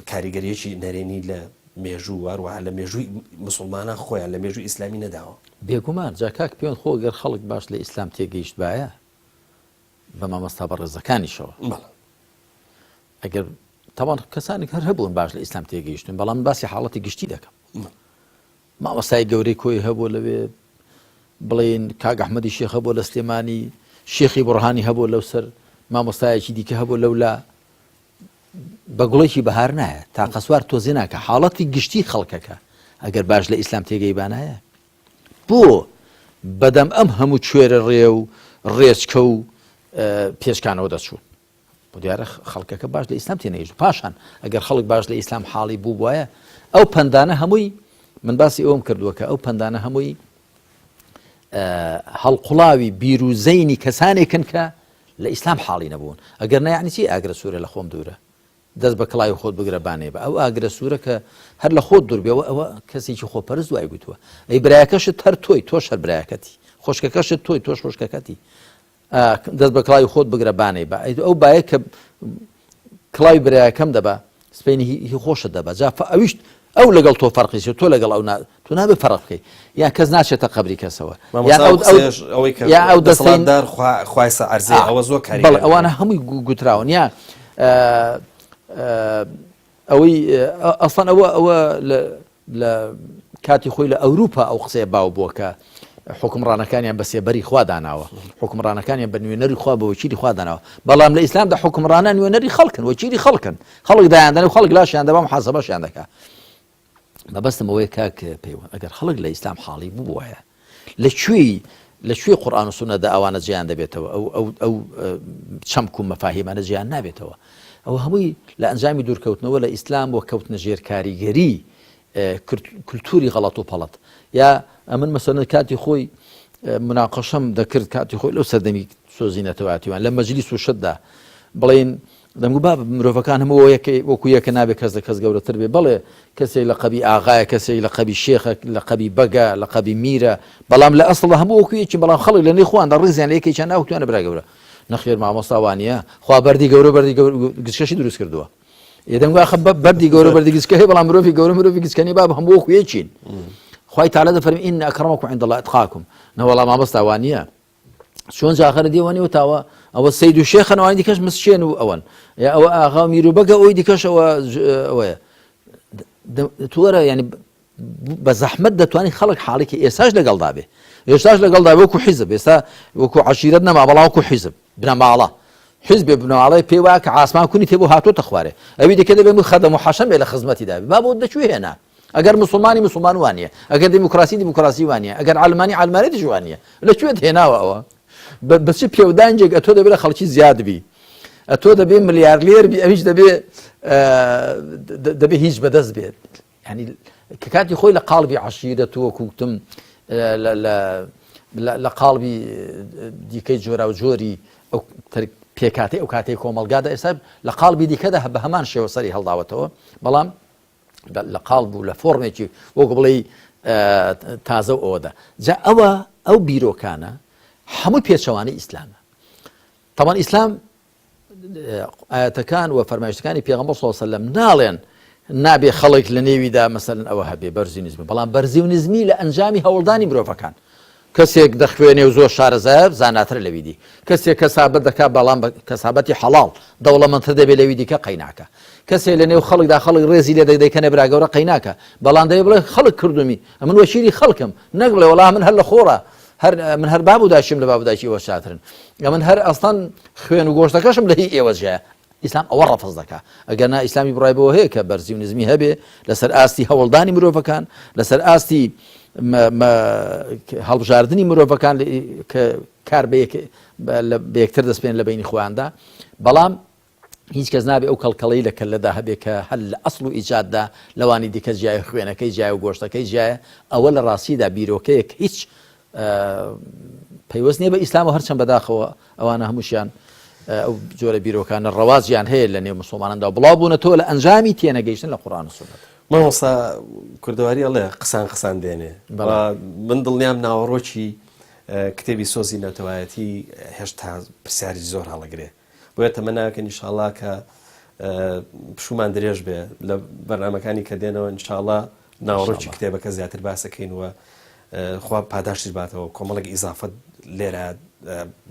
کاریگەریەکی نەرێنی لە مێژوو وەروەها لە مێژووی مسلمانان خۆیان لە مێژووی ئیسلامی نەداوە بێگومان جاکاک پێیان خۆ گەر خەڵک باش لە ئیسلام تێگەیشت باە بە مامۆستا بەڕێزەکانیشەوە ئەگەر تاوان کەسانێک هەر هەبوون باش لە ئیسلام تێگەیشتن بەڵام باسی حاڵەتی گشتی دەکەم مامۆستای گەورەی کۆی هەبوو لەوێ بڵێن کاک ئەحمەدی شێخ هەبوو لە سلێمانی شێخی بورهانی هەبوو لەو سەر مامۆستایەکی دیکە هەبوو لەولا بە گوڵێکی بەهار نایە تا قەسوار تۆزێ ناکە حاڵەتی گشتی خەڵکەکە ئەگەر باش لە ئیسلام تێگەی بانایە بۆ بەدەم ئەم هەموو کوێرە ڕێ و ڕێچکە و پێشکانەوە دەچوون بۆ دیارە خەڵکەکە باش لە ئیسلام تێنەگەیشت پاشان ئەگەر خەڵک باش لە ئیسلام حاڵی بوو وایە ئەو پەندانە هەمووی من باسی ئەوم کردووە کە ئەو پەندانە هەمووی هەڵقوڵاوی بیرروزەینی کەسانێکن کە لە ئیسلام حاڵی نەبوون ئەگەر نەیعنی چی ئاگرە سوورە لە خۆم دوورە دەست بە کڵاوی خۆت بگرە بانێ بە ئەو ئاگرە سوورە کە هەر لە خۆت دوور بێەوە ئەوە کەسێکی خۆپەرست دوای گوتووە ئەی برایەکەشت هەر تۆی تۆش هەر برایەکەتی خۆشکەکەشت تۆی تۆش خۆشکەکەتی دەست بە کڵاوی خۆت بگرە بانێ بە ئەو باە کە کڵاوی برایەکەم دەبە سپێنی هی خۆشت دەبە جا ئەویشت ئەو لەگەڵ تۆ فەرقیش تۆ لەگەڵ ئەو تۆ نابێ فەرق بکەی یان کەس ناچێتە قەبری کەسەوە یا ئەو دەستەڵاتدار خوای سەر عەرزەیە ئەوە زۆر کاری بەڵێ ئەوانە هەمووی گوتراون یا ئەوەی ئەسڵەن ئەوە لە کاتی خۆی لە ئەوروپا ئەو قسەیە باو بووە کە حکمڕانەکانیان بە سێبەری خوا داناوە حکمڕانەکانیان بە نوێنەری خوا بە وەچیری خوا داناوە بەڵام لە ئیسلامدا حکمڕانان نوێنەری خەڵکن وەچیری خەڵکن خەڵک دایاندەن و خەڵک لاشیان دەبا محاسەبەشیان دەکات مەبەستم ئەوەیە کاک پەیوەند ئەگەر خەڵک لە ئیسلام حاڵی بوو وایە لەکوێی قورئان و سونەدا ئەوانە جیان دەبێتەوە ئەو چەمک و مەفاهیمانە جیان نابێتەوە ئەوە هەمووی لە ئەنجامی دوورکەوتنەوە لە ئیسلام وە کەوتنە ژێر کاریگەری کولتوری غەڵەت و پەڵەت یا ئەمن مەسەلەن کاتی خۆی مناقەشەم دەکرد کاتی خۆی لەو سەردەمی سۆزینەتەواتیوان لە مەجلیس و شتدا بڵێن دەمگو با مرۆڤەکان هەموو وەکو یەکە نابێت کەس لە کەس گەورەتر بێ بەڵێ کەسێک لە قەبی ئاغایە کەسێک لە قەبی شێخە لە قەبی بەگە لە قەبی میرە بەڵام لە ئەسڵ هەموو وەکو یەکی بەڵام خەڵک لە نێی خۆیاندا ڕێزیان لە یەکێکیان ناوتوانە برا گەورە نەخێر مامۆستا وانە خوا بەردی گەورە گچکەشی دروست کردووە دەمگو خە بەردی گەورە بەردی گچکە هەیە بەڵام مرۆڤی گەورە مرۆڤی گچکەنی با هەموو وەکو یەکین خوای تعالی دەفەرمی ئین ئەکرەمەکم عند الله ئەتقاکم نەوەڵام مامۆستا وانە چۆن جاخر دیوانی وتاوە ئەوە سەید و شێخن ئەوانی دیکەش مسچێن و ئەوەن یا ئەوە ئاغا میر و بەگە ئەوی دیکەش ئەوەیە تووەرە ینی بە زەحمەت دەتوانانی خەڵک حاڵێکی ئێستاش لەگەڵدا بێ ئێستاش لەگەڵدا وەکو حیزب ئێستا وەکو عەشیرەت نەما بەڵام وەکو حیزب بنەماڵە حیزبێ بنەماڵەی پێی وایە کە عاسمان کونی تێبوو هاتۆتە خوارێ ئەوی دیکە دەبێ خەدەم و حەشەم بێ لە خزمەتی دابێ با بۆ دەچوێ هێنا ئەگەر مسلمان وانە ئەگەر دیموکراسی وانە ئەگەر علمانی جوانە لەکوێت هێناوە ئەوە بەچی پێودانجێک ئەتۆ دەبێت خەڵکی زیاد بی ئەتۆ دەبێ ملیاردلێر بی ئەویش دەبێ هیچ بەدەست بێت ینی کە کاتی خۆی لە قاڵبی عەشیرەت وەکوتم لە لە قاڵبی دیکەی جۆرا و جۆری ئەو پێکاتی ئەو کاتێک کۆمەلگادا ئێستا لە قاڵبی دیکەدا بە هەمان شێوە سەری هەڵداوەتەوە بەڵام لە قاڵ بوو لە فۆرمێکی وەکو بڵێ تازە و ئەوەدا جا ئەو بیرۆکانە هەمووی پێچەوانەی ئیسلامە طبعا ئیسلام ئاەتەکان و فەرمایشتەکانی پێغەمبەر صلی الله علیه وسلم ناڵێن نابێ خەڵک لە نێویدا مەسەلەن ئەوە هەبێ بەرزیونیزم بەڵام بەرزیونیزمی لە ئەنجامی هەوڵدانی مرۆڤەکان کەسێک دەخوێنێ و زۆر شارەزایە زاناتر لەوی دی کەسێک کەسابەت دەکات بەڵام کەسابەتی حەڵاڵ دەوڵەمەندتر دەبێت لەوی دیکە قەیناکە کەسێک لە نێو خەڵکدا خەڵک ڕێزی لێ دەیکەنە براگەورە قەیناکە بەڵام دەبێت بڵێ خەڵک کردومی من وەشیری خەڵکم نەک بڵێ وەڵام من هەر لە خۆڕە من هەر بابوداشیم لە بابوداشی ئێوە شاترن من هەر ئەستان خوێن و گۆشتەکەشم لە هی ئێوەژەیە ئیسلام ئەوە ڕەفز دەکات ئەگەر نا ئیسلامی بڕایبەوە هەیە کە بەرزیونیزمی هەبێ لەسەر ئاستی هەوڵدانی مرۆڤەکان لەسەر ئاستی هەڵبژاردننی مرۆڤەکان کە کار بە یەکتر دەستپێن لە بینی خۆیاندا بەڵام هیچ کەس نابێ ئەو کەڵکەڵەی لە کەللەدا هەبێ کە هەل لە ئەسڵ و ئیجاددا لەوانی دیکە جیای خوێنەکەی جیای و گۆشتەکەی جیایە ئەوە لە ڕاستیدا بیرۆکەیەک هیچ پەیوەست نییە بە ئیسلام و هەرچەند بەداخەوە ئەوانە هەمووشیان ئەو جۆرە بیرۆکانە ڕەوازیان هەیە لە نێو مسلماناندا و بڵاو بوونەتەوە لە ئەنجامی تێنەگەیشتن لە قورئان و سونەت مامۆستا کوردەواری ئەڵێ قسان دێنێ من دڵنیام ناوەڕۆکی کتێبی سۆزی نەتەوایەتی هێشتا پرسیاری زۆر هەڵەگرێ بۆیە تەمەناکەن ئینشاءڵڵا کە پشومان درێژ بێ لە بەرنامەکانی کە دێنەوە ئینشاءڵڵا ناوەڕۆکی کتێبەکە زیاتر باسەکەینەوە خوا پاداشتی باتەوە کۆمەڵێک ئیزافەت لێرە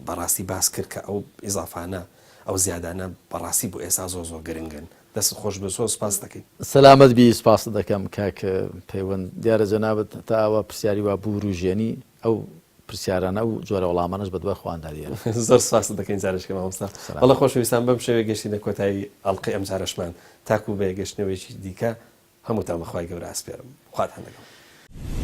بەڕاستی باس کرد کە ئەو ئیزافانە ئەو زیادانە بەڕاستی بۆ ئێستا زۆر گرنگن دەست خۆش بە سۆ سپاس دەکەین سەلامەت بی سپاس دەکەم کاکە پەیوەند دیارە جەنابەت تا ئەوە پرسیاری وا بوروژێنی ئەو پرسیارانە و جۆرە وەڵامانەش بەدوای خوانداریە زۆر سپاس دەکەین جارشکە مامۆستا بەڵێ خۆشەویستان بەم شێوەیە گەشتینە کۆتایی ئەڵقەی ئەم جارەشمان تاکو بە گەشتنەوەیەکی دیکە هەمووتان بەخوای گەورە ئاسپێرم خواتان لەگەڵ